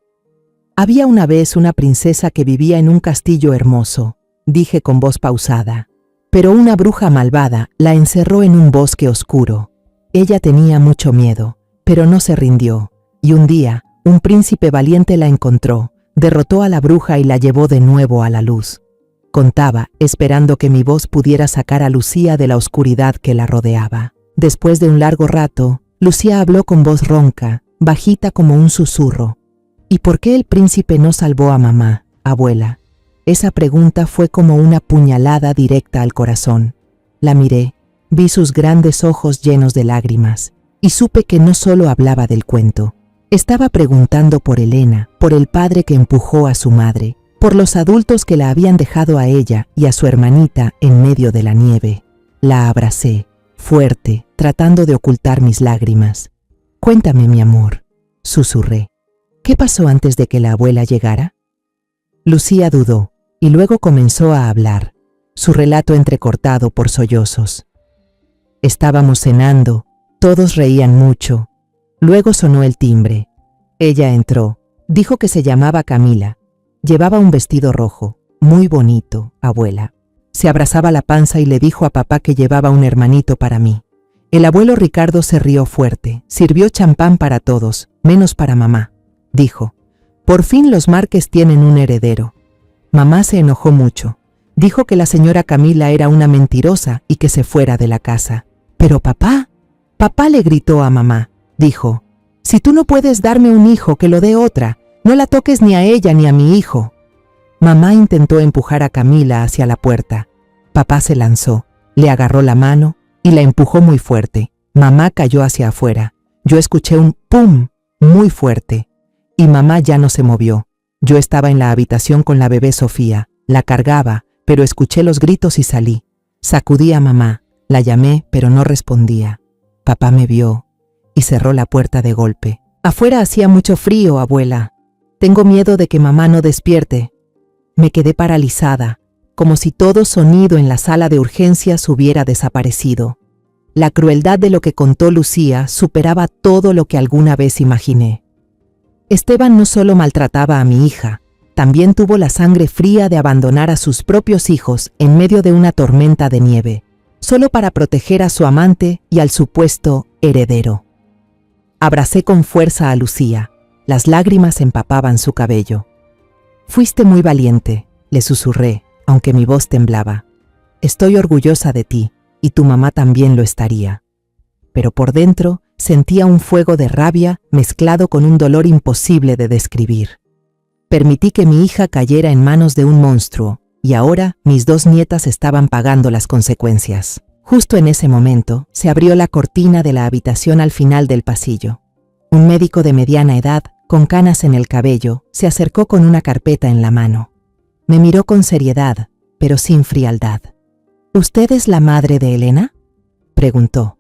«Había una vez una princesa que vivía en un castillo hermoso», dije con voz pausada. «Pero una bruja malvada la encerró en un bosque oscuro. Ella tenía mucho miedo, pero no se rindió, y un día, un príncipe valiente la encontró, derrotó a la bruja y la llevó de nuevo a la luz». Contaba, esperando que mi voz pudiera sacar a Lucía de la oscuridad que la rodeaba. Después de un largo rato, Lucía habló con voz ronca, bajita como un susurro. «¿Y por qué el príncipe no salvó a mamá, abuela?». Esa pregunta fue como una puñalada directa al corazón. La miré, vi sus grandes ojos llenos de lágrimas, y supe que no solo hablaba del cuento. Estaba preguntando por Elena, por el padre que empujó a su madre, por los adultos que la habían dejado a ella y a su hermanita en medio de la nieve. La abracé, fuerte, tratando de ocultar mis lágrimas. «Cuéntame, mi amor», susurré. «¿Qué pasó antes de que la abuela llegara?». Lucía dudó, y luego comenzó a hablar, su relato entrecortado por sollozos. «Estábamos cenando, todos reían mucho. Luego sonó el timbre. Ella entró, dijo que se llamaba Camila. Llevaba un vestido rojo, muy bonito, abuela. Se abrazaba la panza y le dijo a papá que llevaba un hermanito para mí. El abuelo Ricardo se rió fuerte, sirvió champán para todos, menos para mamá. Dijo, «Por fin los Márquez tienen un heredero». Mamá se enojó mucho. Dijo que la señora Camila era una mentirosa y que se fuera de la casa. «Pero papá», papá le gritó a mamá. Dijo, «Si tú no puedes darme un hijo, que lo dé otra. No la toques ni a ella ni a mi hijo». Mamá intentó empujar a Camila hacia la puerta. Papá se lanzó, le agarró la mano y la empujó muy fuerte. Mamá cayó hacia afuera. Yo escuché un pum muy fuerte y mamá ya no se movió. Yo estaba en la habitación con la bebé Sofía. La cargaba, pero escuché los gritos y salí. Sacudí a mamá, la llamé, pero no respondía. Papá me vio y cerró la puerta de golpe. «Afuera hacía mucho frío, abuela. Tengo miedo de que mamá no despierte». Me quedé paralizada, como si todo sonido en la sala de urgencias hubiera desaparecido. La crueldad de lo que contó Lucía superaba todo lo que alguna vez imaginé. Esteban no solo maltrataba a mi hija, también tuvo la sangre fría de abandonar a sus propios hijos en medio de una tormenta de nieve, solo para proteger a su amante y al supuesto heredero. Abracé con fuerza a Lucía. Las lágrimas empapaban su cabello. «Fuiste muy valiente», le susurré, aunque mi voz temblaba. «Estoy orgullosa de ti, y tu mamá también lo estaría». Pero por dentro sentía un fuego de rabia mezclado con un dolor imposible de describir. Permití que mi hija cayera en manos de un monstruo, y ahora mis 2 nietas estaban pagando las consecuencias. Justo en ese momento, se abrió la cortina de la habitación al final del pasillo. Un médico de mediana edad, con canas en el cabello, se acercó con una carpeta en la mano. Me miró con seriedad, pero sin frialdad. «¿Usted es la madre de Elena?», preguntó.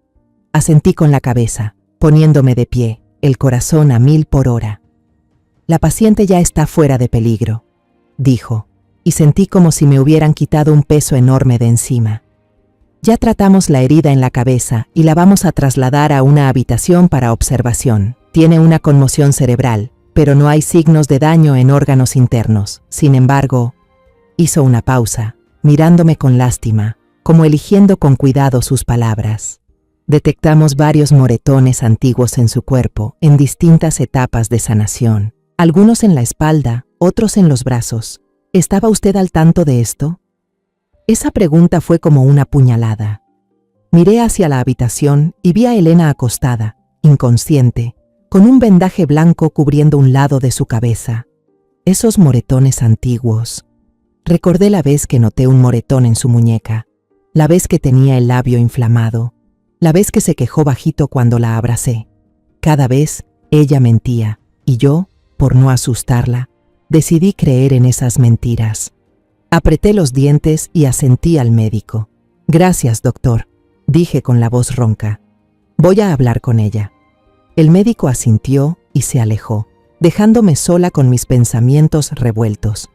Asentí con la cabeza, poniéndome de pie, el corazón a 1000 por hora. «La paciente ya está fuera de peligro», dijo, y sentí como si me hubieran quitado un peso enorme de encima. «Ya tratamos la herida en la cabeza y la vamos a trasladar a una habitación para observación. Tiene una conmoción cerebral, pero no hay signos de daño en órganos internos. Sin embargo», hizo una pausa, mirándome con lástima, como eligiendo con cuidado sus palabras. Detectamos varios moretones antiguos en su cuerpo, en distintas etapas de sanación. Algunos en la espalda, otros en los brazos. ¿Estaba usted al tanto de esto? Esa pregunta fue como una puñalada. Miré hacia la habitación y vi a Elena acostada, inconsciente, con un vendaje blanco cubriendo un lado de su cabeza. Esos moretones antiguos. Recordé la vez que noté un moretón en su muñeca, la vez que tenía el labio inflamado, la vez que se quejó bajito cuando la abracé. Cada vez ella mentía, y yo, por no asustarla, decidí creer en esas mentiras. Apreté los dientes y asentí al médico. «Gracias, doctor», dije con la voz ronca. «Voy a hablar con ella». El médico asintió y se alejó, dejándome sola con mis pensamientos revueltos.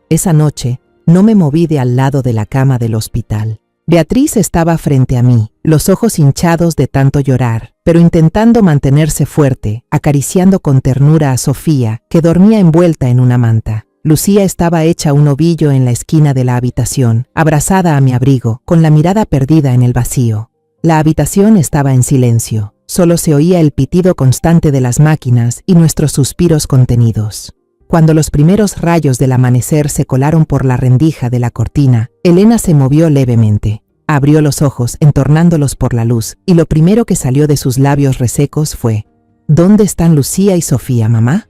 Esa noche no me moví de al lado de la cama del hospital. Beatriz estaba frente a mí, los ojos hinchados de tanto llorar, pero intentando mantenerse fuerte, acariciando con ternura a Sofía, que dormía envuelta en una manta. Lucía estaba hecha un ovillo en la esquina de la habitación, abrazada a mi abrigo, con la mirada perdida en el vacío. La habitación estaba en silencio, solo se oía el pitido constante de las máquinas y nuestros suspiros contenidos. Cuando los primeros rayos del amanecer se colaron por la rendija de la cortina, Elena se movió levemente. Abrió los ojos, entornándolos por la luz, y lo primero que salió de sus labios resecos fue: «¿Dónde están Lucía y Sofía, mamá?».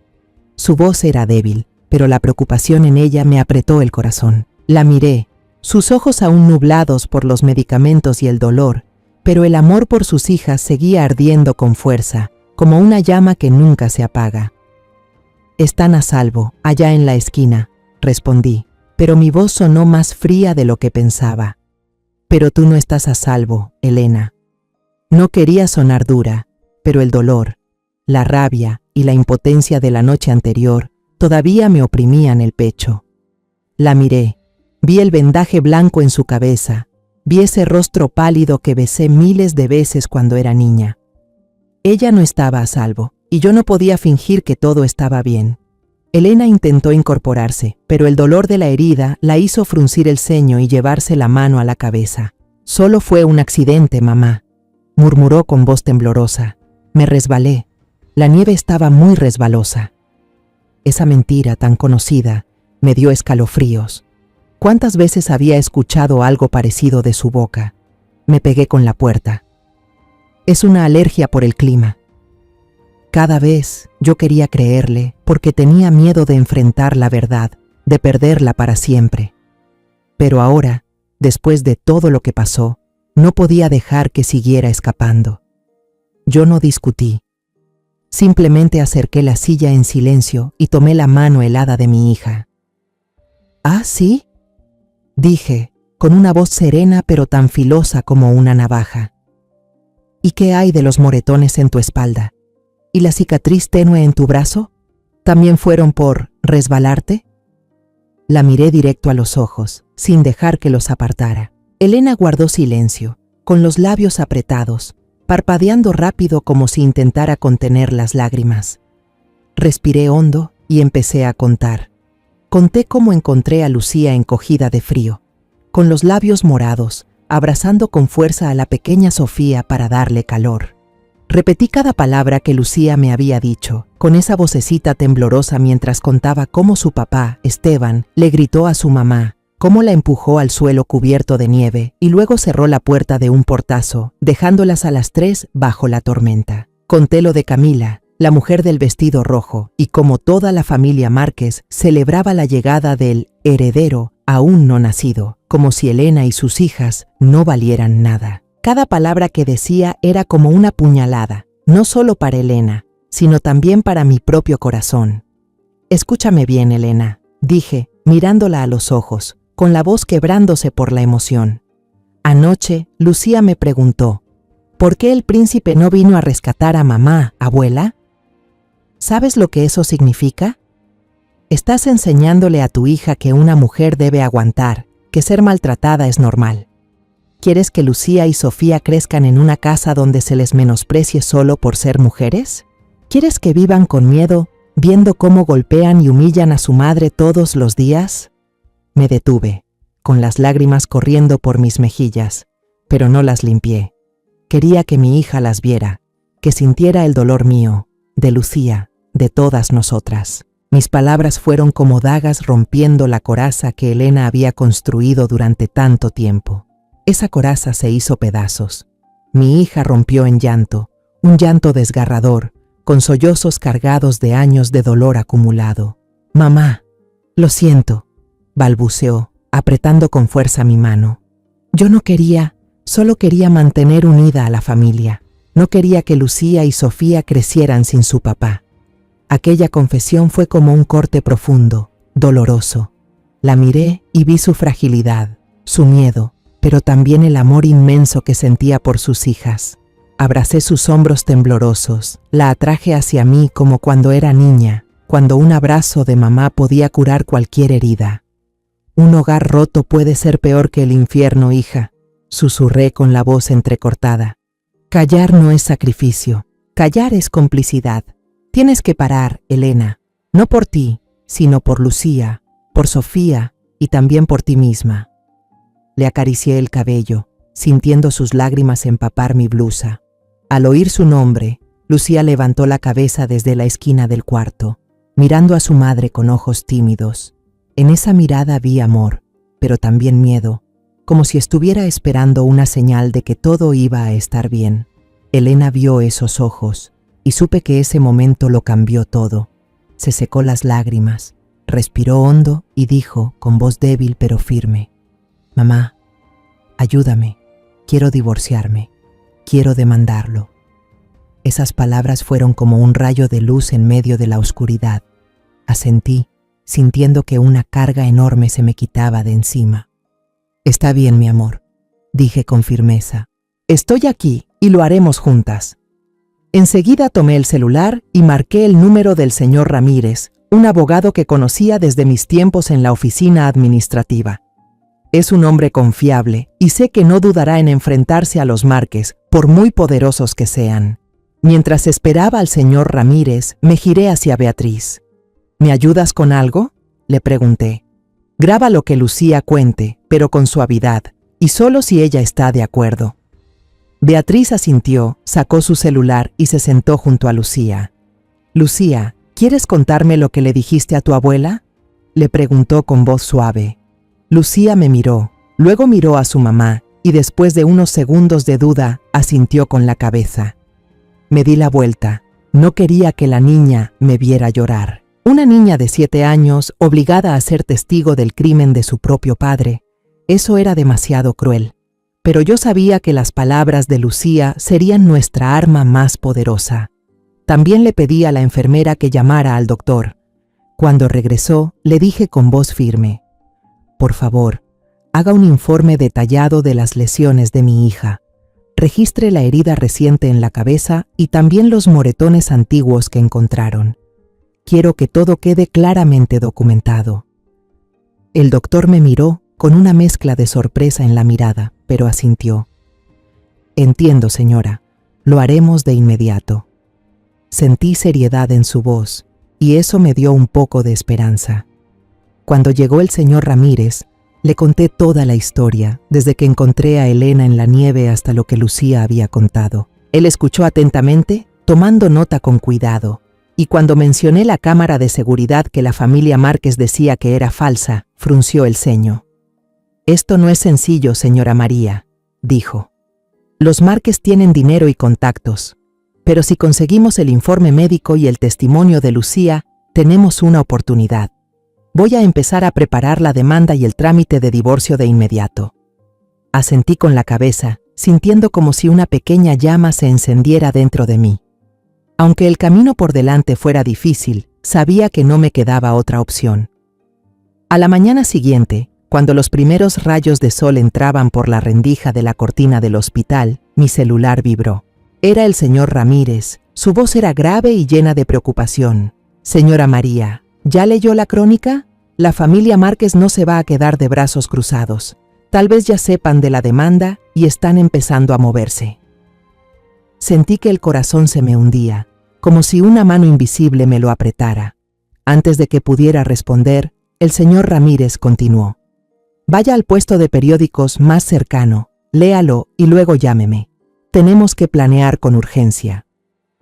Su voz era débil, pero la preocupación en ella me apretó el corazón. La miré, sus ojos aún nublados por los medicamentos y el dolor, pero el amor por sus hijas seguía ardiendo con fuerza, como una llama que nunca se apaga. «Están a salvo, allá en la esquina», respondí, pero mi voz sonó más fría de lo que pensaba. «Pero tú no estás a salvo, Elena». No quería sonar dura, pero el dolor, la rabia y la impotencia de la noche anterior todavía me oprimían el pecho. La miré, vi el vendaje blanco en su cabeza, vi ese rostro pálido que besé miles de veces cuando era niña. Ella no estaba a salvo, y yo no podía fingir que todo estaba bien. Elena intentó incorporarse, pero el dolor de la herida la hizo fruncir el ceño y llevarse la mano a la cabeza. «Solo fue un accidente, mamá», murmuró con voz temblorosa. «Me resbalé. La nieve estaba muy resbalosa». Esa mentira tan conocida me dio escalofríos. ¿Cuántas veces había escuchado algo parecido de su boca? Me pegué con la puerta. «Es una alergia por el clima». Cada vez yo quería creerle porque tenía miedo de enfrentar la verdad, de perderla para siempre. Pero ahora, después de todo lo que pasó, no podía dejar que siguiera escapando. Yo no discutí. Simplemente acerqué la silla en silencio y tomé la mano helada de mi hija. «¿Ah, sí?», dije, con una voz serena pero tan filosa como una navaja. «¿Y qué hay de los moretones en tu espalda? ¿Y la cicatriz tenue en tu brazo? ¿También fueron por resbalarte?». La miré directo a los ojos, sin dejar que los apartara. Elena guardó silencio, con los labios apretados, parpadeando rápido como si intentara contener las lágrimas. Respiré hondo y empecé a contar. Conté cómo encontré a Lucía encogida de frío, con los labios morados, abrazando con fuerza a la pequeña Sofía para darle calor. Repetí cada palabra que Lucía me había dicho, con esa vocecita temblorosa mientras contaba cómo su papá, Esteban, le gritó a su mamá, cómo la empujó al suelo cubierto de nieve y luego cerró la puerta de un portazo, dejándolas a las 3 bajo la tormenta. Conté lo de Camila, la mujer del vestido rojo, y cómo toda la familia Márquez celebraba la llegada del heredero aún no nacido, como si Elena y sus hijas no valieran nada. Cada palabra que decía era como una puñalada, no solo para Elena, sino también para mi propio corazón. «Escúchame bien, Elena», dije, mirándola a los ojos, con la voz quebrándose por la emoción. «Anoche, Lucía me preguntó, ¿por qué el príncipe no vino a rescatar a mamá, abuela? ¿Sabes lo que eso significa? Estás enseñándole a tu hija que una mujer debe aguantar, que ser maltratada es normal. ¿Quieres que Lucía y Sofía crezcan en una casa donde se les menosprecie solo por ser mujeres? ¿Quieres que vivan con miedo, viendo cómo golpean y humillan a su madre todos los días?» Me detuve. con las lágrimas corriendo por mis mejillas, pero no las limpié. Quería que mi hija las viera, que sintiera el dolor mío, de Lucía, de todas nosotras. Mis palabras fueron como dagas rompiendo la coraza que Elena había construido durante tanto tiempo. Esa coraza se hizo pedazos. Mi hija rompió en llanto, un llanto desgarrador, con sollozos cargados de años de dolor acumulado. «Mamá, lo siento», balbuceó, apretando con fuerza mi mano. Yo no quería, solo quería mantener unida a la familia. No quería que Lucía y Sofía crecieran sin su papá. Aquella confesión fue como un corte profundo, doloroso. La miré y vi su fragilidad, su miedo, pero también el amor inmenso que sentía por sus hijas. Abracé sus hombros temblorosos, la atraje hacia mí como cuando era niña, cuando un abrazo de mamá podía curar cualquier herida. «Un hogar roto puede ser peor que el infierno, hija», susurré con la voz entrecortada. «Callar no es sacrificio, callar es complicidad. Tienes que parar, Elena, no por ti, sino por Lucía, por Sofía y también por ti misma». Le acaricié el cabello, sintiendo sus lágrimas empapar mi blusa. Al oír su nombre, Lucía levantó la cabeza desde la esquina del cuarto, mirando a su madre con ojos tímidos. En esa mirada vi amor, pero también miedo, como si estuviera esperando una señal de que todo iba a estar bien. Elena vio esos ojos y supe que ese momento lo cambió todo. Se secó las lágrimas, respiró hondo y dijo con voz débil pero firme: «Mamá, ayúdame, quiero divorciarme, quiero demandarlo». Esas palabras fueron como un rayo de luz en medio de la oscuridad. Asentí, sintiendo que una carga enorme se me quitaba de encima. «Está bien, mi amor», dije con firmeza. «Estoy aquí y lo haremos juntas». Enseguida tomé el celular y marqué el número del señor Ramírez, un abogado que conocía desde mis tiempos en la oficina administrativa. Es un hombre confiable y sé que no dudará en enfrentarse a los Márquez, por muy poderosos que sean. Mientras esperaba al señor Ramírez, me giré hacia Beatriz. «¿Me ayudas con algo?», le pregunté. «Graba lo que Lucía cuente, pero con suavidad, y solo si ella está de acuerdo». Beatriz asintió, sacó su celular y se sentó junto a Lucía. «Lucía, ¿quieres contarme lo que le dijiste a tu abuela?», le preguntó con voz suave. Lucía me miró, luego miró a su mamá y después de unos segundos de duda, asintió con la cabeza. Me di la vuelta. No quería que la niña me viera llorar. Una niña de 7 años obligada a ser testigo del crimen de su propio padre. Eso era demasiado cruel. Pero yo sabía que las palabras de Lucía serían nuestra arma más poderosa. También le pedí a la enfermera que llamara al doctor. Cuando regresó, le dije con voz firme: «Por favor, haga un informe detallado de las lesiones de mi hija. Registre la herida reciente en la cabeza y también los moretones antiguos que encontraron. Quiero que todo quede claramente documentado». El doctor me miró con una mezcla de sorpresa en la mirada, pero asintió. «Entiendo, señora, lo haremos de inmediato». Sentí seriedad en su voz, y eso me dio un poco de esperanza. Cuando llegó el señor Ramírez, le conté toda la historia, desde que encontré a Elena en la nieve hasta lo que Lucía había contado. Él escuchó atentamente, tomando nota con cuidado, y cuando mencioné la cámara de seguridad que la familia Márquez decía que era falsa, frunció el ceño. «Esto no es sencillo, señora María», dijo. «Los Márquez tienen dinero y contactos, pero si conseguimos el informe médico y el testimonio de Lucía, tenemos una oportunidad. Voy a empezar a preparar la demanda y el trámite de divorcio de inmediato». Asentí con la cabeza, sintiendo como si una pequeña llama se encendiera dentro de mí. Aunque el camino por delante fuera difícil, sabía que no me quedaba otra opción. A la mañana siguiente, cuando los primeros rayos de sol entraban por la rendija de la cortina del hospital, mi celular vibró. Era el señor Ramírez. Su voz era grave y llena de preocupación. «Señora María, ¿ya leyó la crónica? La familia Márquez no se va a quedar de brazos cruzados. Tal vez ya sepan de la demanda y están empezando a moverse». Sentí que el corazón se me hundía, como si una mano invisible me lo apretara. Antes de que pudiera responder, el señor Ramírez continuó. Vaya al puesto de periódicos más cercano, léalo y luego llámeme. Tenemos que planear con urgencia.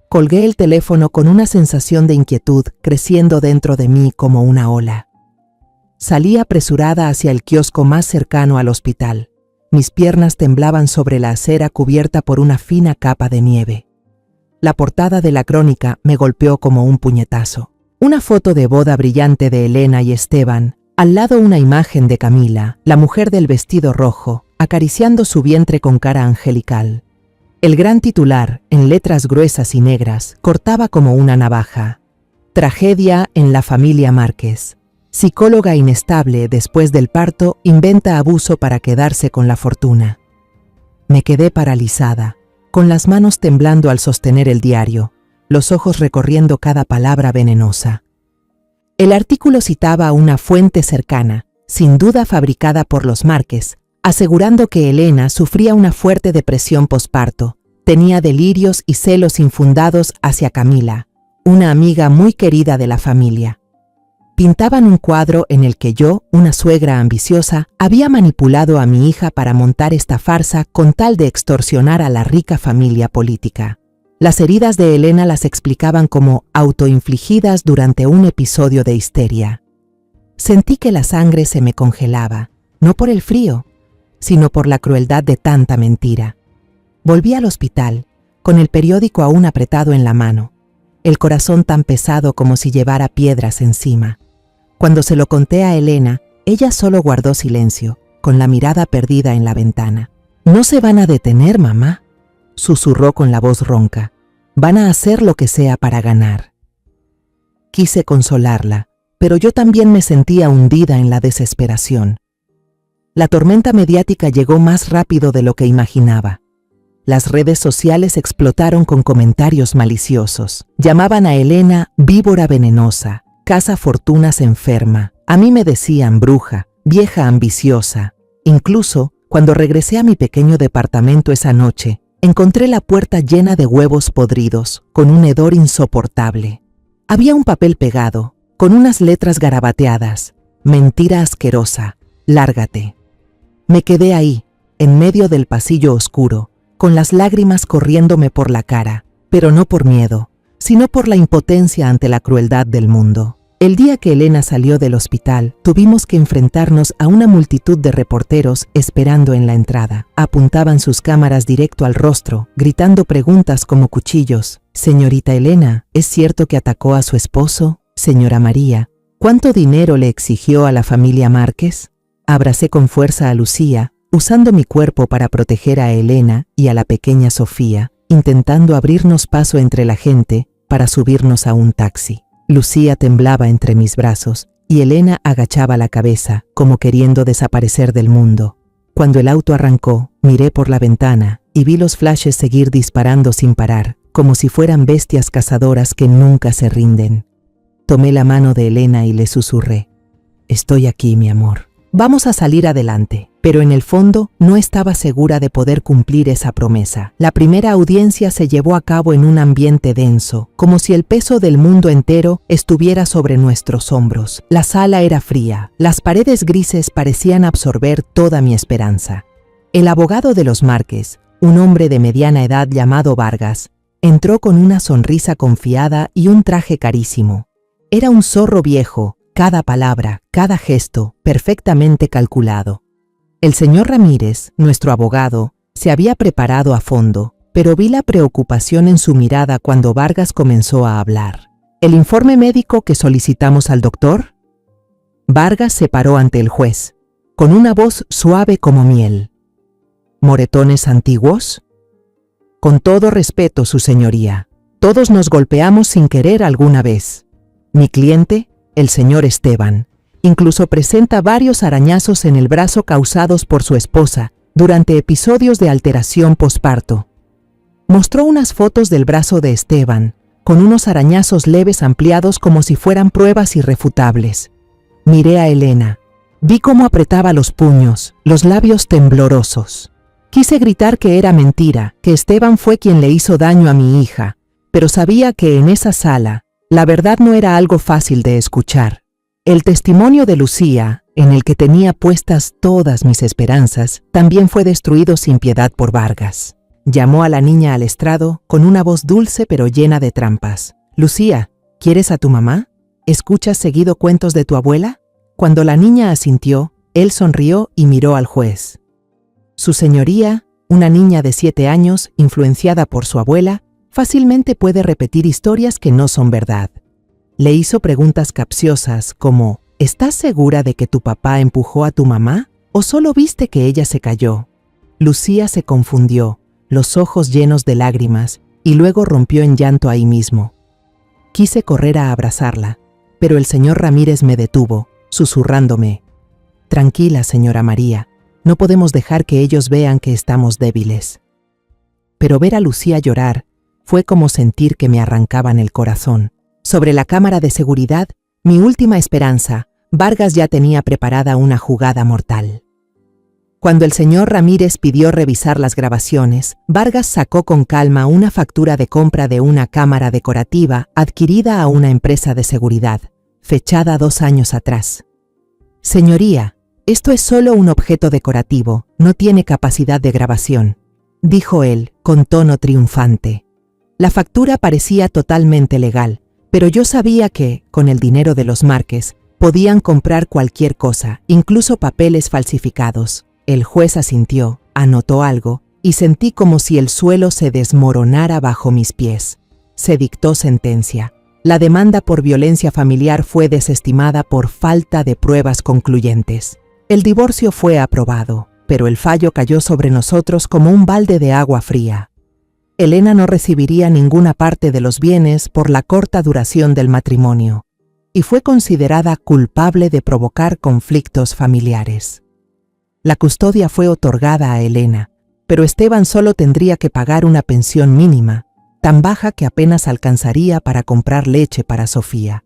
Colgué el teléfono con una sensación de inquietud creciendo dentro de mí como una ola. Salí apresurada hacia el kiosco más cercano al hospital. Mis piernas temblaban sobre la acera cubierta por una fina capa de nieve. La portada de la crónica me golpeó como un puñetazo. Una foto de boda brillante de Elena y Esteban, al lado una imagen de Camila, la mujer del vestido rojo, acariciando su vientre con cara angelical. El gran titular, en letras gruesas y negras, cortaba como una navaja. Tragedia en la familia Márquez. Psicóloga inestable después del parto inventa abuso para quedarse con la fortuna. Me quedé paralizada, con las manos temblando al sostener el diario, los ojos recorriendo cada palabra venenosa. El artículo citaba a una fuente cercana, sin duda fabricada por los Márquez, asegurando que Elena sufría una fuerte depresión posparto, tenía delirios y celos infundados hacia Camila, una amiga muy querida de la familia. Pintaban un cuadro en el que yo, una suegra ambiciosa, había manipulado a mi hija para montar esta farsa con tal de extorsionar a la rica familia política. Las heridas de Elena las explicaban como autoinfligidas durante un episodio de histeria. Sentí que la sangre se me congelaba, no por el frío, sino por la crueldad de tanta mentira. Volví al hospital, con el periódico aún apretado en la mano, el corazón tan pesado como si llevara piedras encima. Cuando se lo conté a Elena, ella solo guardó silencio, con la mirada perdida en la ventana. «No se van a detener, mamá», susurró con la voz ronca. «Van a hacer lo que sea para ganar». Quise consolarla, pero yo también me sentía hundida en la desesperación. La tormenta mediática llegó más rápido de lo que imaginaba. Las redes sociales explotaron con comentarios maliciosos. Llamaban a Elena víbora venenosa, caza fortunas enferma. A mí me decían bruja, vieja ambiciosa. Incluso, cuando regresé a mi pequeño departamento esa noche, encontré la puerta llena de huevos podridos, con un hedor insoportable. Había un papel pegado, con unas letras garabateadas. Mentira asquerosa, lárgate. Me quedé ahí, en medio del pasillo oscuro, con las lágrimas corriéndome por la cara, pero no por miedo, sino por la impotencia ante la crueldad del mundo. El día que Elena salió del hospital, tuvimos que enfrentarnos a una multitud de reporteros esperando en la entrada. Apuntaban sus cámaras directo al rostro, gritando preguntas como cuchillos. «Señorita Elena, ¿es cierto que atacó a su esposo? Señora María, ¿cuánto dinero le exigió a la familia Márquez?» Abracé con fuerza a Lucía, usando mi cuerpo para proteger a Elena y a la pequeña Sofía, intentando abrirnos paso entre la gente para subirnos a un taxi. Lucía temblaba entre mis brazos y Elena agachaba la cabeza, como queriendo desaparecer del mundo. Cuando el auto arrancó, miré por la ventana y vi los flashes seguir disparando sin parar, como si fueran bestias cazadoras que nunca se rinden. Tomé la mano de Elena y le susurré: «Estoy aquí, mi amor. Vamos a salir adelante». Pero en el fondo no estaba segura de poder cumplir esa promesa. La primera audiencia se llevó a cabo en un ambiente denso, como si el peso del mundo entero estuviera sobre nuestros hombros. La sala era fría, las paredes grises parecían absorber toda mi esperanza. El abogado de los Márquez, un hombre de mediana edad llamado Vargas, entró con una sonrisa confiada y un traje carísimo. Era un zorro viejo, cada palabra, cada gesto, perfectamente calculado. El señor Ramírez, nuestro abogado, se había preparado a fondo, pero vi la preocupación en su mirada cuando Vargas comenzó a hablar. ¿El informe médico que solicitamos al doctor? Vargas se paró ante el juez, con una voz suave como miel. ¿Moretones antiguos? Con todo respeto, su señoría, todos nos golpeamos sin querer alguna vez. Mi cliente, el señor Esteban, incluso presenta varios arañazos en el brazo causados por su esposa durante episodios de alteración posparto. Mostró unas fotos del brazo de Esteban, con unos arañazos leves ampliados como si fueran pruebas irrefutables. Miré a Elena. Vi cómo apretaba los puños, los labios temblorosos. Quise gritar que era mentira, que Esteban fue quien le hizo daño a mi hija, pero sabía que en esa sala, la verdad no era algo fácil de escuchar. El testimonio de Lucía, en el que tenía puestas todas mis esperanzas, también fue destruido sin piedad por Vargas. Llamó a la niña al estrado con una voz dulce pero llena de trampas. «Lucía, ¿quieres a tu mamá? ¿Escuchas seguido cuentos de tu abuela?» Cuando la niña asintió, él sonrió y miró al juez. Su señoría, una niña de 7 años, influenciada por su abuela, fácilmente puede repetir historias que no son verdad. Le hizo preguntas capciosas como: ¿estás segura de que tu papá empujó a tu mamá o solo viste que ella se cayó? Lucía se confundió, los ojos llenos de lágrimas, y luego rompió en llanto ahí mismo. Quise correr a abrazarla, pero el señor Ramírez me detuvo, susurrándome: «Tranquila, señora María, no podemos dejar que ellos vean que estamos débiles». Pero ver a Lucía llorar fue como sentir que me arrancaban el corazón. Sobre la cámara de seguridad, mi última esperanza, Vargas ya tenía preparada una jugada mortal. Cuando el señor Ramírez pidió revisar las grabaciones, Vargas sacó con calma una factura de compra de una cámara decorativa adquirida a una empresa de seguridad, fechada 2 años atrás. «Señoría, esto es solo un objeto decorativo, no tiene capacidad de grabación», dijo él con tono triunfante. La factura parecía totalmente legal, pero yo sabía que, con el dinero de los Márquez, podían comprar cualquier cosa, incluso papeles falsificados. El juez asintió, anotó algo, y sentí como si el suelo se desmoronara bajo mis pies. Se dictó sentencia. La demanda por violencia familiar fue desestimada por falta de pruebas concluyentes. El divorcio fue aprobado, pero el fallo cayó sobre nosotros como un balde de agua fría. Elena no recibiría ninguna parte de los bienes por la corta duración del matrimonio, y fue considerada culpable de provocar conflictos familiares. La custodia fue otorgada a Elena, pero Esteban solo tendría que pagar una pensión mínima, tan baja que apenas alcanzaría para comprar leche para Sofía.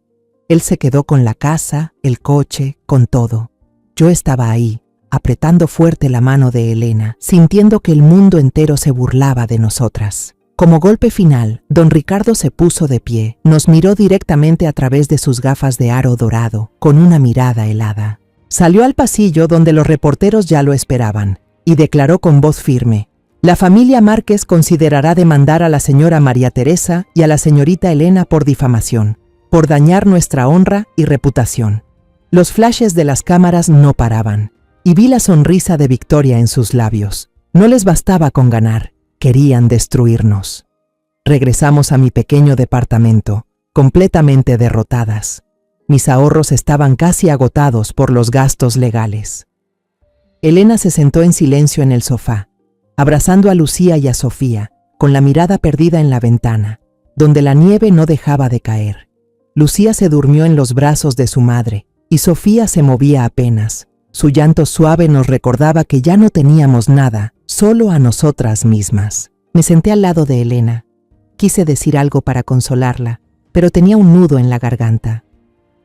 Él se quedó con la casa, el coche, con todo. Yo estaba ahí, apretando fuerte la mano de Elena, sintiendo que el mundo entero se burlaba de nosotras. Como golpe final, don Ricardo se puso de pie, nos miró directamente a través de sus gafas de aro dorado, con una mirada helada. Salió al pasillo donde los reporteros ya lo esperaban, y declaró con voz firme: «La familia Márquez considerará demandar a la señora María Teresa y a la señorita Elena por difamación, por dañar nuestra honra y reputación». Los flashes de las cámaras no paraban, y vi la sonrisa de victoria en sus labios. No les bastaba con ganar, querían destruirnos. Regresamos a mi pequeño departamento, completamente derrotadas. Mis ahorros estaban casi agotados por los gastos legales. Elena se sentó en silencio en el sofá, abrazando a Lucía y a Sofía, con la mirada perdida en la ventana, donde la nieve no dejaba de caer. Lucía se durmió en los brazos de su madre, y Sofía se movía apenas. Su llanto suave nos recordaba que ya no teníamos nada, solo a nosotras mismas. Me senté al lado de Elena. Quise decir algo para consolarla, pero tenía un nudo en la garganta.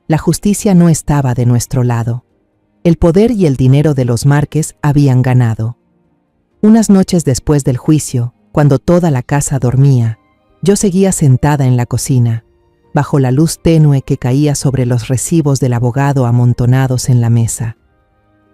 La justicia no estaba de nuestro lado. El poder y el dinero de los Márquez habían ganado. Unas noches después del juicio, cuando toda la casa dormía, yo seguía sentada en la cocina, bajo la luz tenue que caía sobre los recibos del abogado amontonados en la mesa.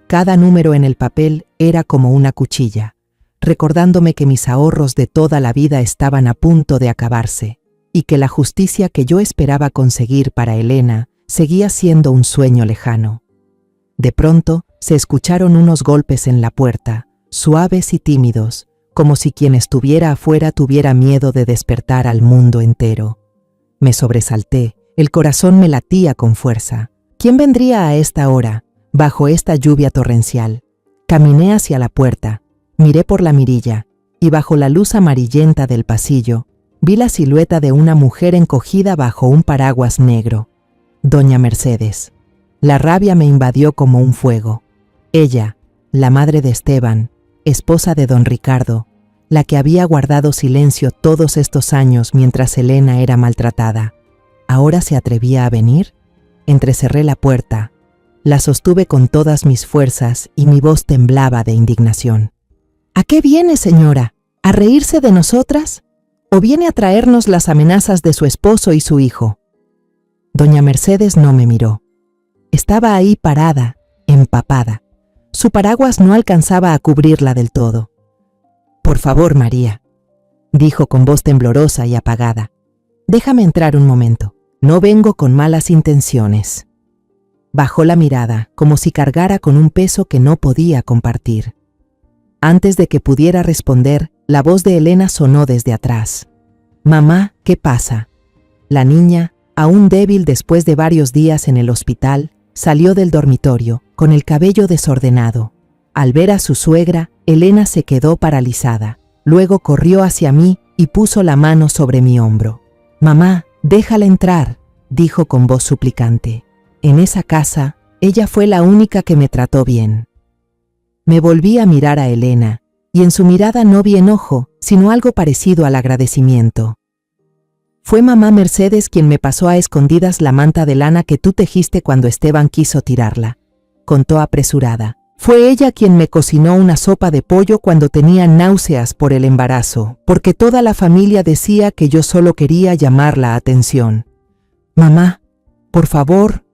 Cada número en el papel era como una cuchilla, recordándome que mis ahorros de toda la vida estaban a punto de acabarse, y que la justicia que yo esperaba conseguir para Elena seguía siendo un sueño lejano. De pronto se escucharon unos golpes en la puerta, suaves y tímidos, como si quien estuviera afuera tuviera miedo de despertar al mundo entero. Me sobresalté, el corazón me latía con fuerza. ¿Quién vendría a esta hora, bajo esta lluvia torrencial? Caminé hacia la puerta, miré por la mirilla, y bajo la luz amarillenta del pasillo, vi la silueta de una mujer encogida bajo un paraguas negro. Doña Mercedes. La rabia me invadió como un fuego. Ella, la madre de Esteban, esposa de don Ricardo, la que había guardado silencio todos estos años mientras Elena era maltratada, ¿ahora se atrevía a venir? Entrecerré la puerta, la sostuve con todas mis fuerzas y mi voz temblaba de indignación. ¿A qué viene, señora? ¿A reírse de nosotras? ¿O viene a traernos las amenazas de su esposo y su hijo? Doña Mercedes no me miró. Estaba ahí parada, empapada. Su paraguas no alcanzaba a cubrirla del todo. «Por favor, María», dijo con voz temblorosa y apagada. «Déjame entrar un momento. No vengo con malas intenciones». Bajó la mirada, como si cargara con un peso que no podía compartir. Antes de que pudiera responder, la voz de Elena sonó desde atrás. «Mamá, ¿qué pasa?». La niña, aún débil después de varios días en el hospital, salió del dormitorio, con el cabello desordenado. Al ver a su suegra, Elena se quedó paralizada. Luego corrió hacia mí y puso la mano sobre mi hombro. «Mamá, déjala entrar», dijo con voz suplicante. «En esa casa, ella fue la única que me trató bien». Me volví a mirar a Elena, y en su mirada no vi enojo, sino algo parecido al agradecimiento. «Fue mamá Mercedes quien me pasó a escondidas la manta de lana que tú tejiste cuando Esteban quiso tirarla», contó apresurada. «Fue ella quien me cocinó una sopa de pollo cuando tenía náuseas por el embarazo, porque toda la familia decía que yo solo quería llamar la atención. Mamá, por favor».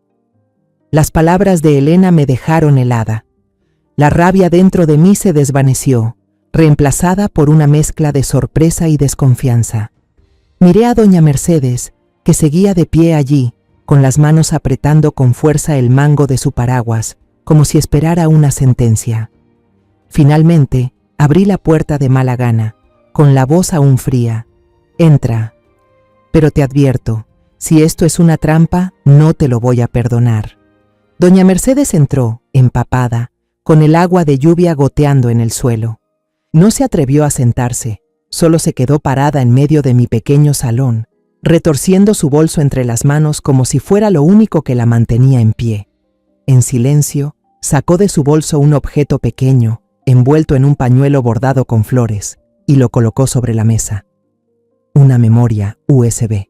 Las palabras de Elena me dejaron helada. La rabia dentro de mí se desvaneció, reemplazada por una mezcla de sorpresa y desconfianza. Miré a doña Mercedes, que seguía de pie allí, con las manos apretando con fuerza el mango de su paraguas, como si esperara una sentencia. Finalmente, abrí la puerta de mala gana, con la voz aún fría. «Entra. Pero te advierto, si esto es una trampa, no te lo voy a perdonar». Doña Mercedes entró, empapada, con el agua de lluvia goteando en el suelo. No se atrevió a sentarse, solo se quedó parada en medio de mi pequeño salón, retorciendo su bolso entre las manos como si fuera lo único que la mantenía en pie. En silencio, sacó de su bolso un objeto pequeño, envuelto en un pañuelo bordado con flores, y lo colocó sobre la mesa. Una memoria USB.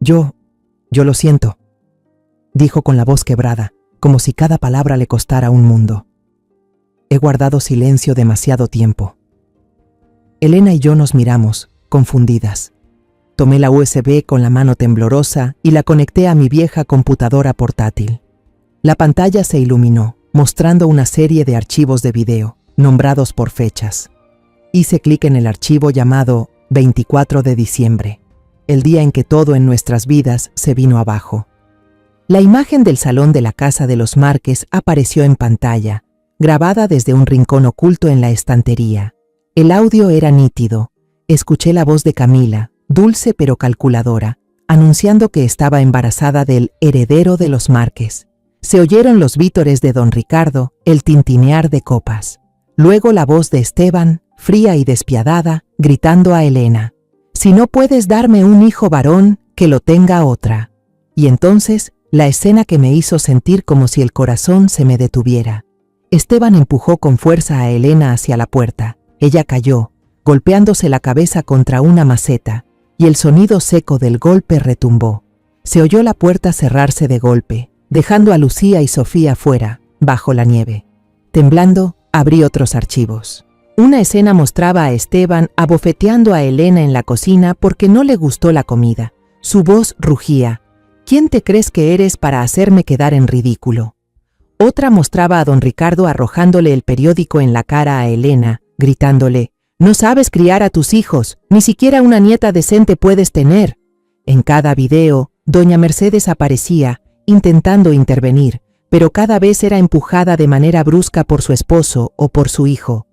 Yo lo siento», dijo con la voz quebrada, como si cada palabra le costara un mundo. «He guardado silencio demasiado tiempo». Elena y yo nos miramos, confundidas. Tomé la USB con la mano temblorosa y la conecté a mi vieja computadora portátil. La pantalla se iluminó, mostrando una serie de archivos de video, nombrados por fechas. Hice clic en el archivo llamado 24 de diciembre, el día en que todo en nuestras vidas se vino abajo. La imagen del salón de la casa de los Márquez apareció en pantalla, grabada desde un rincón oculto en la estantería. El audio era nítido. Escuché la voz de Camila, dulce pero calculadora, anunciando que estaba embarazada del heredero de los Márquez. Se oyeron los vítores de don Ricardo, el tintinear de copas. Luego la voz de Esteban, fría y despiadada, gritando a Elena: «Si no puedes darme un hijo varón, que lo tenga otra». Y entonces, la escena que me hizo sentir como si el corazón se me detuviera. Esteban empujó con fuerza a Elena hacia la puerta. Ella cayó, golpeándose la cabeza contra una maceta, y el sonido seco del golpe retumbó. Se oyó la puerta cerrarse de golpe, dejando a Lucía y Sofía fuera, bajo la nieve. Temblando, abrí otros archivos. Una escena mostraba a Esteban abofeteando a Elena en la cocina porque no le gustó la comida. Su voz rugía: «¿Quién te crees que eres para hacerme quedar en ridículo?». Otra mostraba a don Ricardo arrojándole el periódico en la cara a Elena, gritándole: «No sabes criar a tus hijos, ni siquiera una nieta decente puedes tener». En cada video, doña Mercedes aparecía, intentando intervenir, pero cada vez era empujada de manera brusca por su esposo o por su hijo.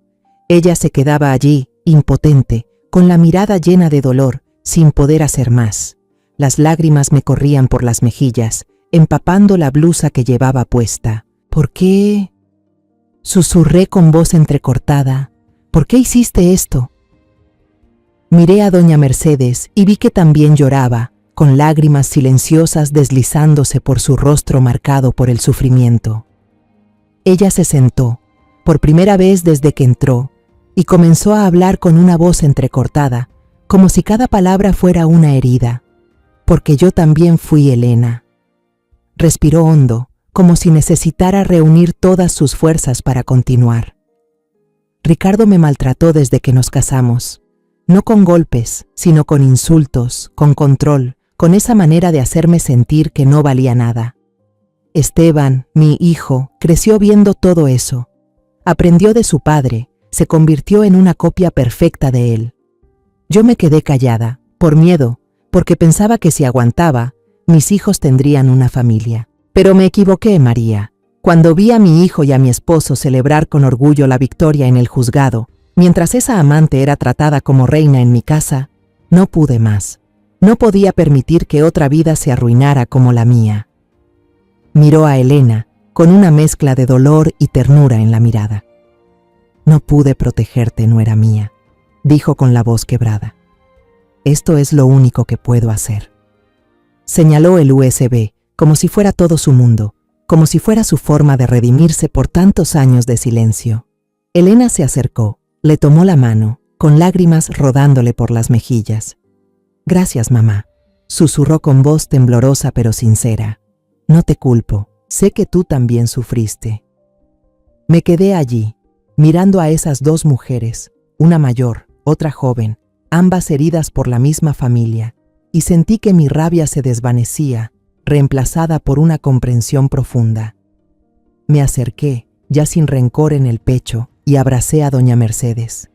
Ella se quedaba allí, impotente, con la mirada llena de dolor, sin poder hacer más. Las lágrimas me corrían por las mejillas, empapando la blusa que llevaba puesta. «¿Por qué?», susurré con voz entrecortada. «¿Por qué hiciste esto?». Miré a doña Mercedes y vi que también lloraba, con lágrimas silenciosas deslizándose por su rostro marcado por el sufrimiento. Ella se sentó, por primera vez desde que entró, y comenzó a hablar con una voz entrecortada, como si cada palabra fuera una herida. «Porque yo también fui Elena». Respiró hondo, como si necesitara reunir todas sus fuerzas para continuar. «Ricardo me maltrató desde que nos casamos, no con golpes, sino con insultos, con control, con esa manera de hacerme sentir que no valía nada. Esteban, mi hijo, creció viendo todo eso. Aprendió de su padre, se convirtió en una copia perfecta de él. Yo me quedé callada, por miedo, porque pensaba que si aguantaba, mis hijos tendrían una familia. Pero me equivoqué, María. Cuando vi a mi hijo y a mi esposo celebrar con orgullo la victoria en el juzgado, mientras esa amante era tratada como reina en mi casa, no pude más. No podía permitir que otra vida se arruinara como la mía. Miró a Elena, con una mezcla de dolor y ternura en la mirada. No pude protegerte, nuera mía, dijo con la voz quebrada. Esto es lo único que puedo hacer. Señaló el USB, como si fuera todo su mundo, como si fuera su forma de redimirse por tantos años de silencio. Elena se acercó, le tomó la mano, con lágrimas rodándole por las mejillas. Gracias, mamá, susurró con voz temblorosa pero sincera. No te culpo, sé que tú también sufriste. Me quedé allí, mirando a esas dos mujeres, una mayor, otra joven, ambas heridas por la misma familia, y sentí que mi rabia se desvanecía, reemplazada por una comprensión profunda. Me acerqué, ya sin rencor en el pecho, y abracé a doña Mercedes.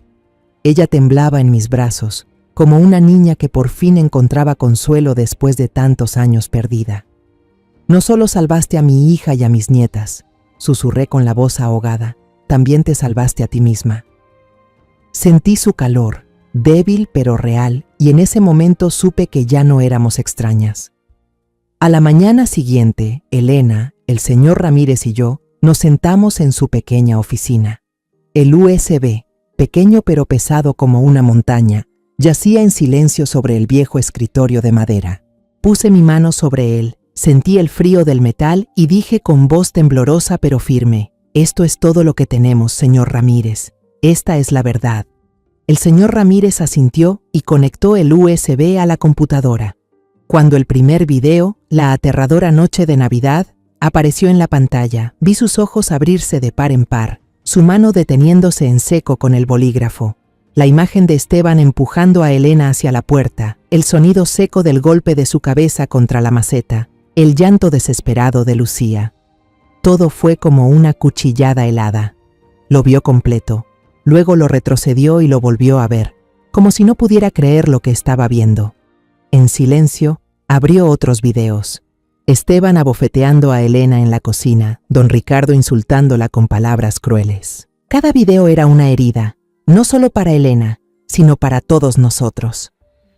Ella temblaba en mis brazos, como una niña que por fin encontraba consuelo después de tantos años perdida. No solo salvaste a mi hija y a mis nietas, susurré con la voz ahogada, también te salvaste a ti misma. Sentí su calor, débil pero real, y en ese momento supe que ya no éramos extrañas. A la mañana siguiente, Elena, el señor Ramírez y yo nos sentamos en su pequeña oficina. El USB, pequeño pero pesado como una montaña, yacía en silencio sobre el viejo escritorio de madera. Puse mi mano sobre él, sentí el frío del metal y dije con voz temblorosa pero firme: esto es todo lo que tenemos, señor Ramírez. Esta es la verdad. El señor Ramírez asintió y conectó el USB a la computadora. Cuando el primer video, La aterradora noche de Navidad, apareció en la pantalla, vi sus ojos abrirse de par en par, su mano deteniéndose en seco con el bolígrafo. La imagen de Esteban empujando a Elena hacia la puerta, el sonido seco del golpe de su cabeza contra la maceta, el llanto desesperado de Lucía. Todo fue como una cuchillada helada. Lo vio completo, luego lo retrocedió y lo volvió a ver, como si no pudiera creer lo que estaba viendo. En silencio, abrió otros videos. Esteban abofeteando a Elena en la cocina, don Ricardo insultándola con palabras crueles. Cada video era una herida, no solo para Elena, sino para todos nosotros.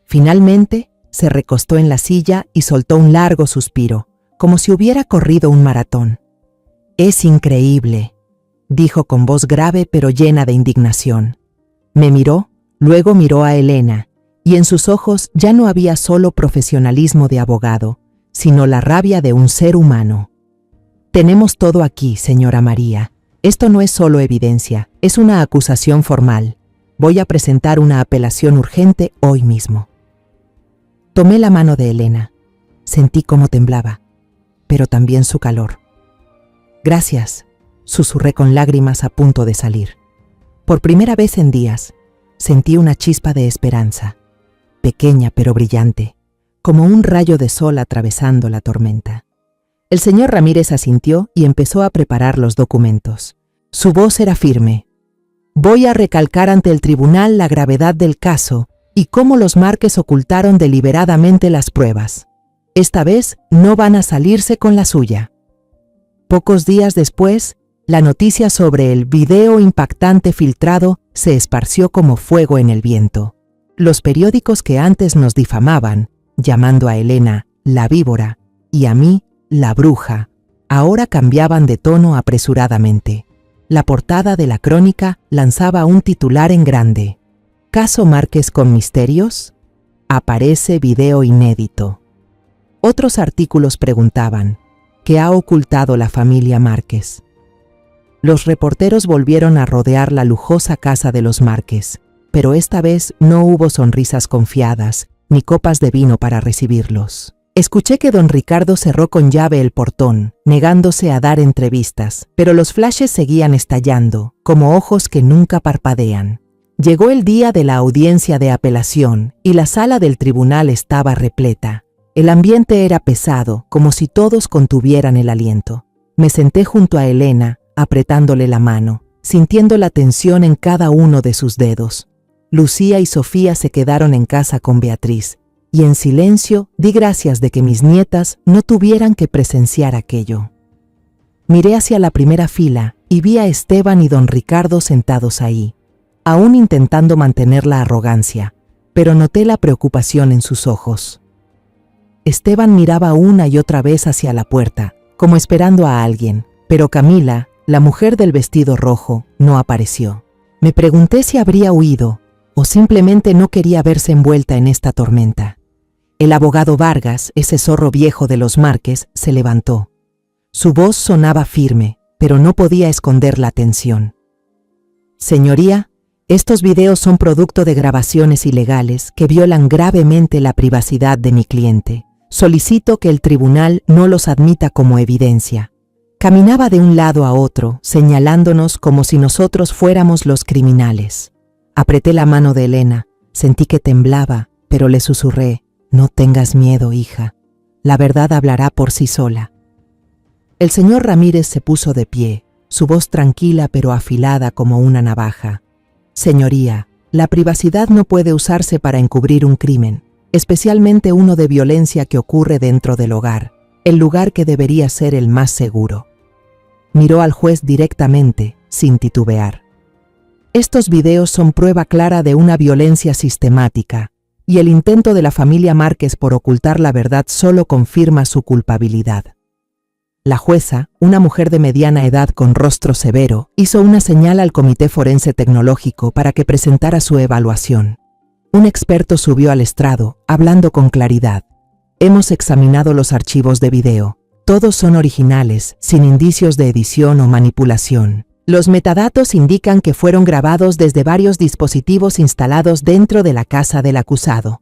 Finalmente, se recostó en la silla y soltó un largo suspiro, como si hubiera corrido un maratón. «Es increíble», dijo con voz grave pero llena de indignación. Me miró, luego miró a Elena, y en sus ojos ya no había solo profesionalismo de abogado, sino la rabia de un ser humano. «Tenemos todo aquí, señora María. Esto no es solo evidencia, es una acusación formal. Voy a presentar una apelación urgente hoy mismo». Tomé la mano de Elena. Sentí cómo temblaba, pero también su calor. «Gracias», susurré con lágrimas a punto de salir. Por primera vez en días, sentí una chispa de esperanza, pequeña pero brillante, como un rayo de sol atravesando la tormenta. El señor Ramírez asintió y empezó a preparar los documentos. Su voz era firme. «Voy a recalcar ante el tribunal la gravedad del caso y cómo los Márquez ocultaron deliberadamente las pruebas. Esta vez no van a salirse con la suya». Pocos días después, la noticia sobre el video impactante filtrado se esparció como fuego en el viento. Los periódicos que antes nos difamaban, llamando a Elena la víbora y a mí la bruja, ahora cambiaban de tono apresuradamente. La portada de la crónica lanzaba un titular en grande: «¿Caso Márquez con misterios? Aparece video inédito». Otros artículos preguntaban: ¿qué ha ocultado la familia Márquez? Los reporteros volvieron a rodear la lujosa casa de los Márquez, pero esta vez no hubo sonrisas confiadas ni copas de vino para recibirlos. Escuché que don Ricardo cerró con llave el portón, negándose a dar entrevistas, pero los flashes seguían estallando, como ojos que nunca parpadean. Llegó el día de la audiencia de apelación y la sala del tribunal estaba repleta. El ambiente era pesado, como si todos contuvieran el aliento. Me senté junto a Elena, apretándole la mano, sintiendo la tensión en cada uno de sus dedos. Lucía y Sofía se quedaron en casa con Beatriz, y en silencio di gracias de que mis nietas no tuvieran que presenciar aquello. Miré hacia la primera fila y vi a Esteban y don Ricardo sentados ahí, aún intentando mantener la arrogancia, pero noté la preocupación en sus ojos. Esteban miraba una y otra vez hacia la puerta, como esperando a alguien, pero Camila, la mujer del vestido rojo, no apareció. Me pregunté si habría huido o simplemente no quería verse envuelta en esta tormenta. El abogado Vargas, ese zorro viejo de los Márquez, se levantó. Su voz sonaba firme, pero no podía esconder la tensión. Señoría, estos videos son producto de grabaciones ilegales que violan gravemente la privacidad de mi cliente. Solicito que el tribunal no los admita como evidencia. Caminaba de un lado a otro, señalándonos como si nosotros fuéramos los criminales. Apreté la mano de Elena, sentí que temblaba, pero le susurré: no tengas miedo, hija. La verdad hablará por sí sola. El señor Ramírez se puso de pie, su voz tranquila pero afilada como una navaja. Señoría, la privacidad no puede usarse para encubrir un crimen, especialmente uno de violencia que ocurre dentro del hogar, el lugar que debería ser el más seguro. Miró al juez directamente, sin titubear. Estos videos son prueba clara de una violencia sistemática, y el intento de la familia Márquez por ocultar la verdad solo confirma su culpabilidad. La jueza, una mujer de mediana edad con rostro severo, hizo una señal al Comité Forense Tecnológico para que presentara su evaluación. Un experto subió al estrado, hablando con claridad. Hemos examinado los archivos de video. Todos son originales, sin indicios de edición o manipulación. Los metadatos indican que fueron grabados desde varios dispositivos instalados dentro de la casa del acusado.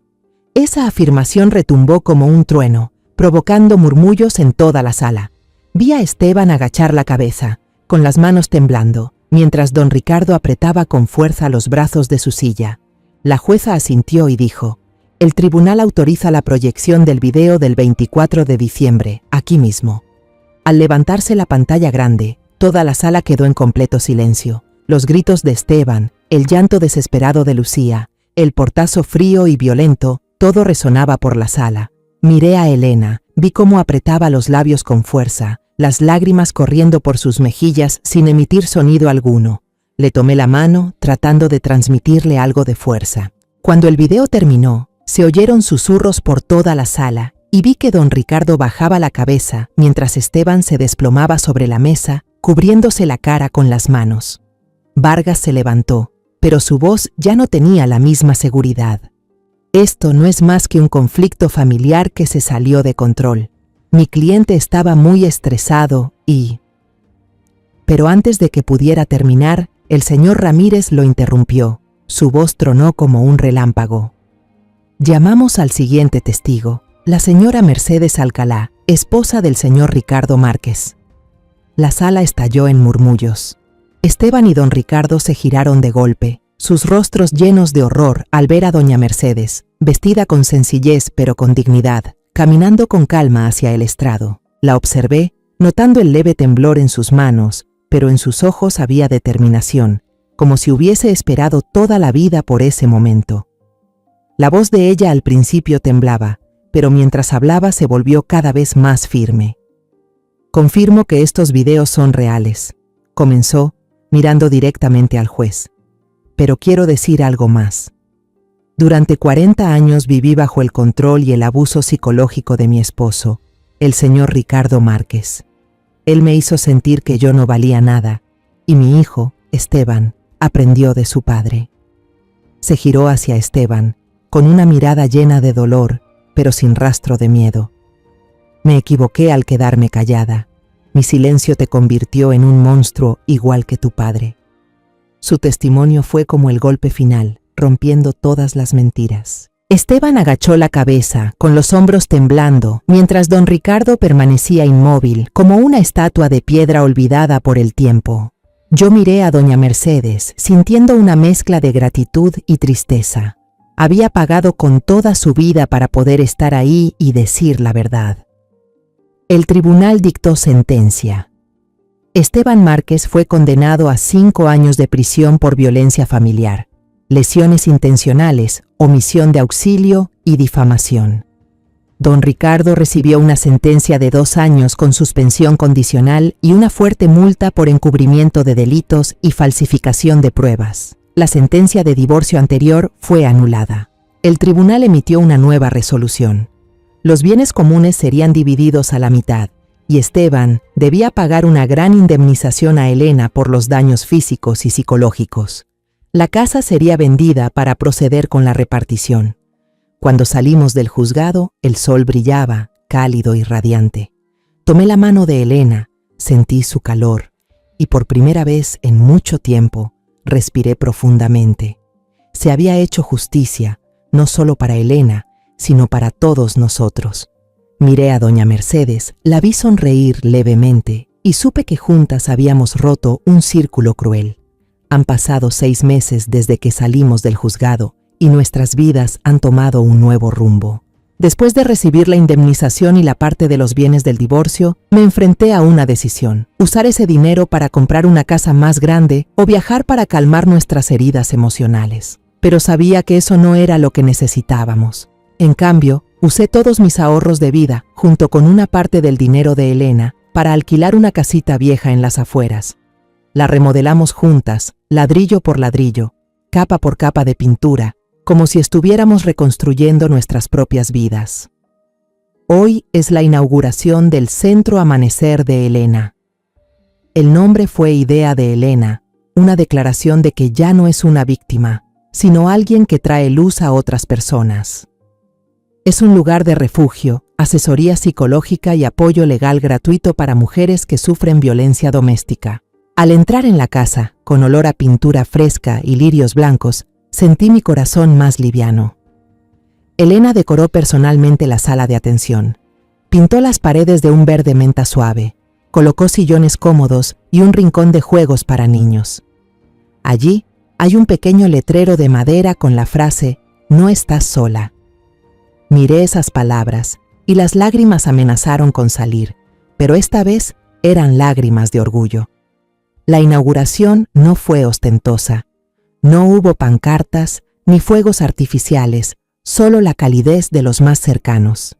Esa afirmación retumbó como un trueno, provocando murmullos en toda la sala. Vi a Esteban agachar la cabeza, con las manos temblando, mientras don Ricardo apretaba con fuerza los brazos de su silla. La jueza asintió y dijo: el tribunal autoriza la proyección del video del 24 de diciembre, aquí mismo. Al levantarse la pantalla grande, toda la sala quedó en completo silencio. Los gritos de Esteban, el llanto desesperado de Lucía, el portazo frío y violento, todo resonaba por la sala. Miré a Elena, vi cómo apretaba los labios con fuerza, las lágrimas corriendo por sus mejillas sin emitir sonido alguno. Le tomé la mano, tratando de transmitirle algo de fuerza. Cuando el video terminó, se oyeron susurros por toda la sala y vi que don Ricardo bajaba la cabeza mientras Esteban se desplomaba sobre la mesa, cubriéndose la cara con las manos. Vargas se levantó, pero su voz ya no tenía la misma seguridad. Esto no es más que un conflicto familiar que se salió de control. Mi cliente estaba muy estresado y... Pero antes de que pudiera terminar, el señor Ramírez lo interrumpió. Su voz tronó como un relámpago. Llamamos al siguiente testigo, la señora Mercedes Alcalá, esposa del señor Ricardo Márquez. La sala estalló en murmullos. Esteban y don Ricardo se giraron de golpe, sus rostros llenos de horror al ver a doña Mercedes, vestida con sencillez pero con dignidad, caminando con calma hacia el estrado. La observé, notando el leve temblor en sus manos, pero en sus ojos había determinación, como si hubiese esperado toda la vida por ese momento. La voz de ella al principio temblaba, pero mientras hablaba se volvió cada vez más firme. Confirmo que estos videos son reales, comenzó, mirando directamente al juez. Pero quiero decir algo más. Durante 40 años viví bajo el control y el abuso psicológico de mi esposo, el señor Ricardo Márquez. Él me hizo sentir que yo no valía nada, y mi hijo, Esteban, aprendió de su padre. Se giró hacia Esteban, con una mirada llena de dolor, pero sin rastro de miedo. Me equivoqué al quedarme callada. Mi silencio te convirtió en un monstruo igual que tu padre. Su testimonio fue como el golpe final, rompiendo todas las mentiras. Esteban agachó la cabeza, con los hombros temblando, mientras don Ricardo permanecía inmóvil, como una estatua de piedra olvidada por el tiempo. Yo miré a doña Mercedes, sintiendo una mezcla de gratitud y tristeza. Había pagado con toda su vida para poder estar ahí y decir la verdad. El tribunal dictó sentencia. Esteban Márquez fue condenado a 5 años de prisión por violencia familiar, lesiones intencionales, omisión de auxilio y difamación. Don Ricardo recibió una sentencia de 2 años con suspensión condicional y una fuerte multa por encubrimiento de delitos y falsificación de pruebas. La sentencia de divorcio anterior fue anulada. El tribunal emitió una nueva resolución. Los bienes comunes serían divididos a la mitad, y Esteban debía pagar una gran indemnización a Elena por los daños físicos y psicológicos. La casa sería vendida para proceder con la repartición. Cuando salimos del juzgado, el sol brillaba, cálido y radiante. Tomé la mano de Elena, sentí su calor, y por primera vez en mucho tiempo, respiré profundamente. Se había hecho justicia, no solo para Elena, sino para todos nosotros. Miré a doña Mercedes, la vi sonreír levemente y supe que juntas habíamos roto un círculo cruel. Han pasado 6 meses desde que salimos del juzgado y nuestras vidas han tomado un nuevo rumbo. Después de recibir la indemnización y la parte de los bienes del divorcio, me enfrenté a una decisión: usar ese dinero para comprar una casa más grande o viajar para calmar nuestras heridas emocionales. Pero sabía que eso no era lo que necesitábamos. En cambio, usé todos mis ahorros de vida, junto con una parte del dinero de Elena, para alquilar una casita vieja en las afueras. La remodelamos juntas, ladrillo por ladrillo, capa por capa de pintura, como si estuviéramos reconstruyendo nuestras propias vidas. Hoy es la inauguración del Centro Amanecer de Elena. El nombre fue idea de Elena, una declaración de que ya no es una víctima, sino alguien que trae luz a otras personas. Es un lugar de refugio, asesoría psicológica y apoyo legal gratuito para mujeres que sufren violencia doméstica. Al entrar en la casa, con olor a pintura fresca y lirios blancos, sentí mi corazón más liviano. Elena decoró personalmente la sala de atención. Pintó las paredes de un verde menta suave, colocó sillones cómodos y un rincón de juegos para niños. Allí hay un pequeño letrero de madera con la frase «No estás sola». Miré esas palabras y las lágrimas amenazaron con salir, pero esta vez eran lágrimas de orgullo. La inauguración no fue ostentosa. No hubo pancartas ni fuegos artificiales, solo la calidez de los más cercanos.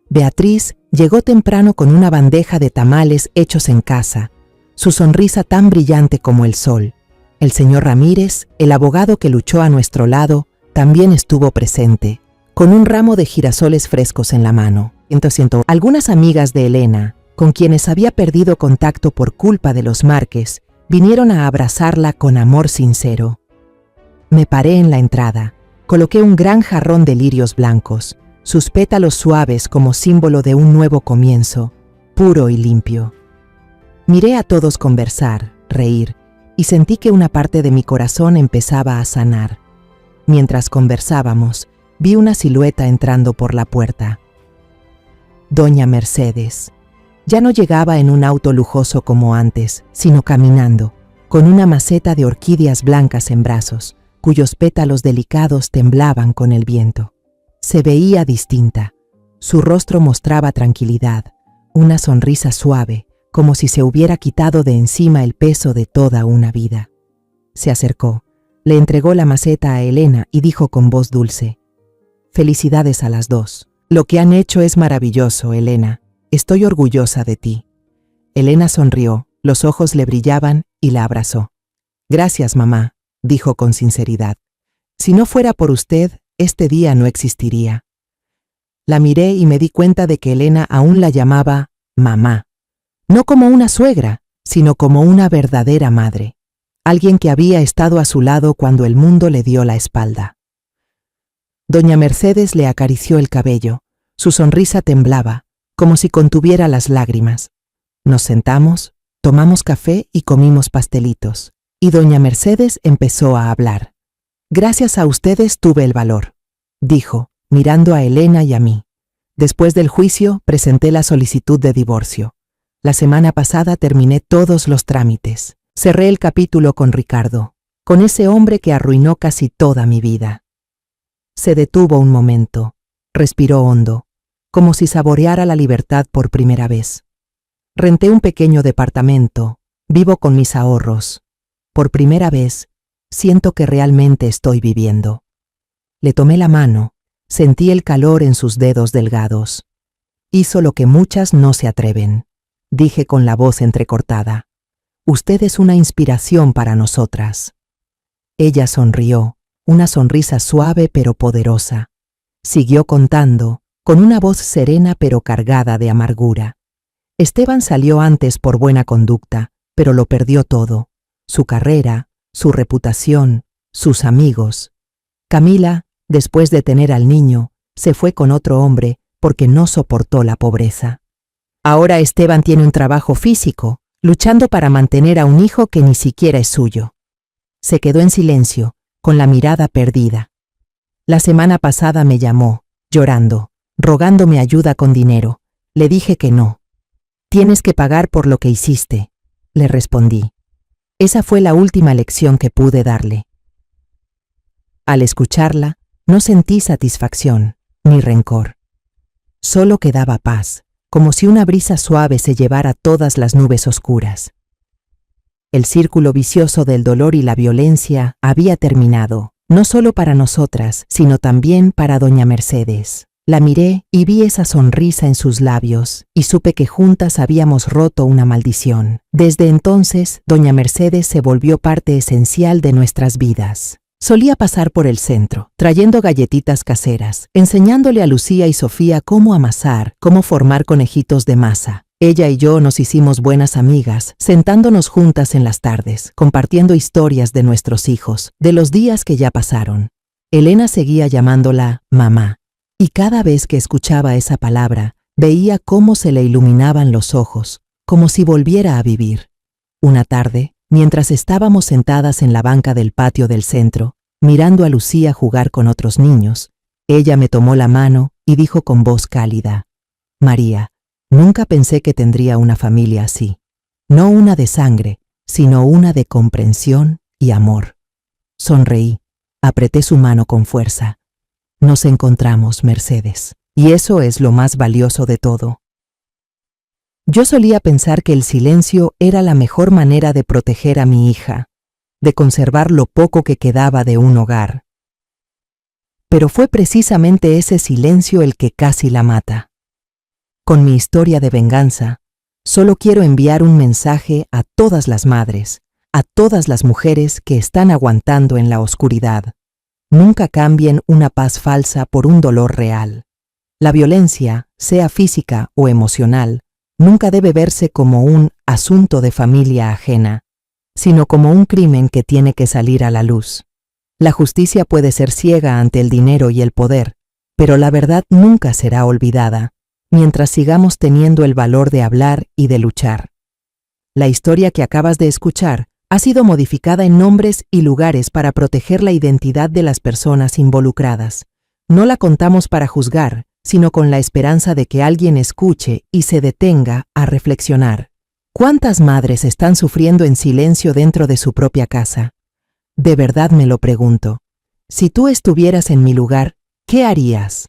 Beatriz llegó temprano con una bandeja de tamales hechos en casa, su sonrisa tan brillante como el sol. El señor Ramírez, el abogado que luchó a nuestro lado, también estuvo presente, con un ramo de girasoles frescos en la mano. Algunas amigas de Elena, con quienes había perdido contacto por culpa de los Márquez, vinieron a abrazarla con amor sincero. Me paré en la entrada, coloqué un gran jarrón de lirios blancos, sus pétalos suaves como símbolo de un nuevo comienzo, puro y limpio. Miré a todos conversar, reír, y sentí que una parte de mi corazón empezaba a sanar. Mientras conversábamos, vi una silueta entrando por la puerta. Doña Mercedes. Ya no llegaba en un auto lujoso como antes, sino caminando, con una maceta de orquídeas blancas en brazos, cuyos pétalos delicados temblaban con el viento. Se veía distinta. Su rostro mostraba tranquilidad, una sonrisa suave, como si se hubiera quitado de encima el peso de toda una vida. Se acercó, le entregó la maceta a Elena y dijo con voz dulce: «Felicidades a las dos. Lo que han hecho es maravilloso, Elena. Estoy orgullosa de ti». Elena sonrió, los ojos le brillaban y la abrazó. «Gracias, mamá», dijo con sinceridad. «Si no fuera por usted, este día no existiría». La miré y me di cuenta de que Elena aún la llamaba mamá, no como una suegra, sino como una verdadera madre, alguien que había estado a su lado cuando el mundo le dio la espalda. Doña Mercedes le acarició el cabello, su sonrisa temblaba, como si contuviera las lágrimas. Nos sentamos, tomamos café y comimos pastelitos, y doña Mercedes empezó a hablar. «Gracias a ustedes tuve el valor», dijo, mirando a Elena y a mí. «Después del juicio, presenté la solicitud de divorcio. La semana pasada terminé todos los trámites. Cerré el capítulo con Ricardo, con ese hombre que arruinó casi toda mi vida». Se detuvo un momento, respiró hondo, como si saboreara la libertad por primera vez. Renté un pequeño departamento, vivo con mis ahorros. Por primera vez, siento que realmente estoy viviendo. Le tomé la mano, sentí el calor en sus dedos delgados. Hizo lo que muchas no se atreven. Dije con la voz entrecortada. Usted es una inspiración para nosotras. Ella sonrió, una sonrisa suave pero poderosa. Siguió contando, con una voz serena pero cargada de amargura. Esteban salió antes por buena conducta, pero lo perdió todo. Su carrera, su reputación, sus amigos. Camila, después de tener al niño, se fue con otro hombre porque no soportó la pobreza. Ahora Esteban tiene un trabajo físico, luchando para mantener a un hijo que ni siquiera es suyo. Se quedó en silencio, con la mirada perdida. La semana pasada me llamó, llorando, rogándome ayuda con dinero. Le dije que no. Tienes que pagar por lo que hiciste, le respondí. Esa fue la última lección que pude darle. Al escucharla, no sentí satisfacción, ni rencor. Solo quedaba paz, como si una brisa suave se llevara todas las nubes oscuras. El círculo vicioso del dolor y la violencia había terminado, no solo para nosotras, sino también para doña Mercedes. La miré y vi esa sonrisa en sus labios, y supe que juntas habíamos roto una maldición. Desde entonces, doña Mercedes se volvió parte esencial de nuestras vidas. Solía pasar por el centro, trayendo galletitas caseras, enseñándole a Lucía y Sofía cómo amasar, cómo formar conejitos de masa. Ella y yo nos hicimos buenas amigas, sentándonos juntas en las tardes, compartiendo historias de nuestros hijos, de los días que ya pasaron. Elena seguía llamándola mamá, y cada vez que escuchaba esa palabra, veía cómo se le iluminaban los ojos, como si volviera a vivir. Una tarde, mientras estábamos sentadas en la banca del patio del centro, mirando a Lucía jugar con otros niños, ella me tomó la mano y dijo con voz cálida: María, nunca pensé que tendría una familia así. No una de sangre, sino una de comprensión y amor. Sonreí, apreté su mano con fuerza. Nos encontramos, Mercedes, y eso es lo más valioso de todo. Yo solía pensar que el silencio era la mejor manera de proteger a mi hija, de conservar lo poco que quedaba de un hogar. Pero fue precisamente ese silencio el que casi la mata. Con mi historia de venganza, solo quiero enviar un mensaje a todas las madres, a todas las mujeres que están aguantando en la oscuridad. Nunca cambien una paz falsa por un dolor real. La violencia, sea física o emocional, nunca debe verse como un asunto de familia ajena, sino como un crimen que tiene que salir a la luz. La justicia puede ser ciega ante el dinero y el poder, pero la verdad nunca será olvidada, mientras sigamos teniendo el valor de hablar y de luchar. La historia que acabas de escuchar ha sido modificada en nombres y lugares para proteger la identidad de las personas involucradas. No la contamos para juzgar, sino con la esperanza de que alguien escuche y se detenga a reflexionar. ¿Cuántas madres están sufriendo en silencio dentro de su propia casa? De verdad me lo pregunto. Si tú estuvieras en mi lugar, ¿qué harías?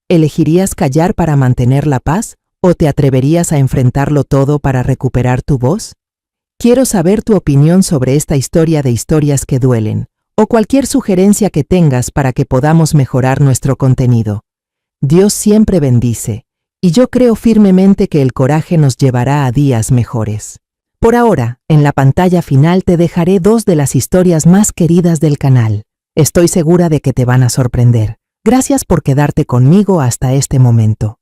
¿Elegirías callar para mantener la paz o te atreverías a enfrentarlo todo para recuperar tu voz? Quiero saber tu opinión sobre esta historia de historias que duelen, o cualquier sugerencia que tengas para que podamos mejorar nuestro contenido. Dios siempre bendice, y yo creo firmemente que el coraje nos llevará a días mejores. Por ahora, en la pantalla final te dejaré 2 de las historias más queridas del canal. Estoy segura de que te van a sorprender. Gracias por quedarte conmigo hasta este momento.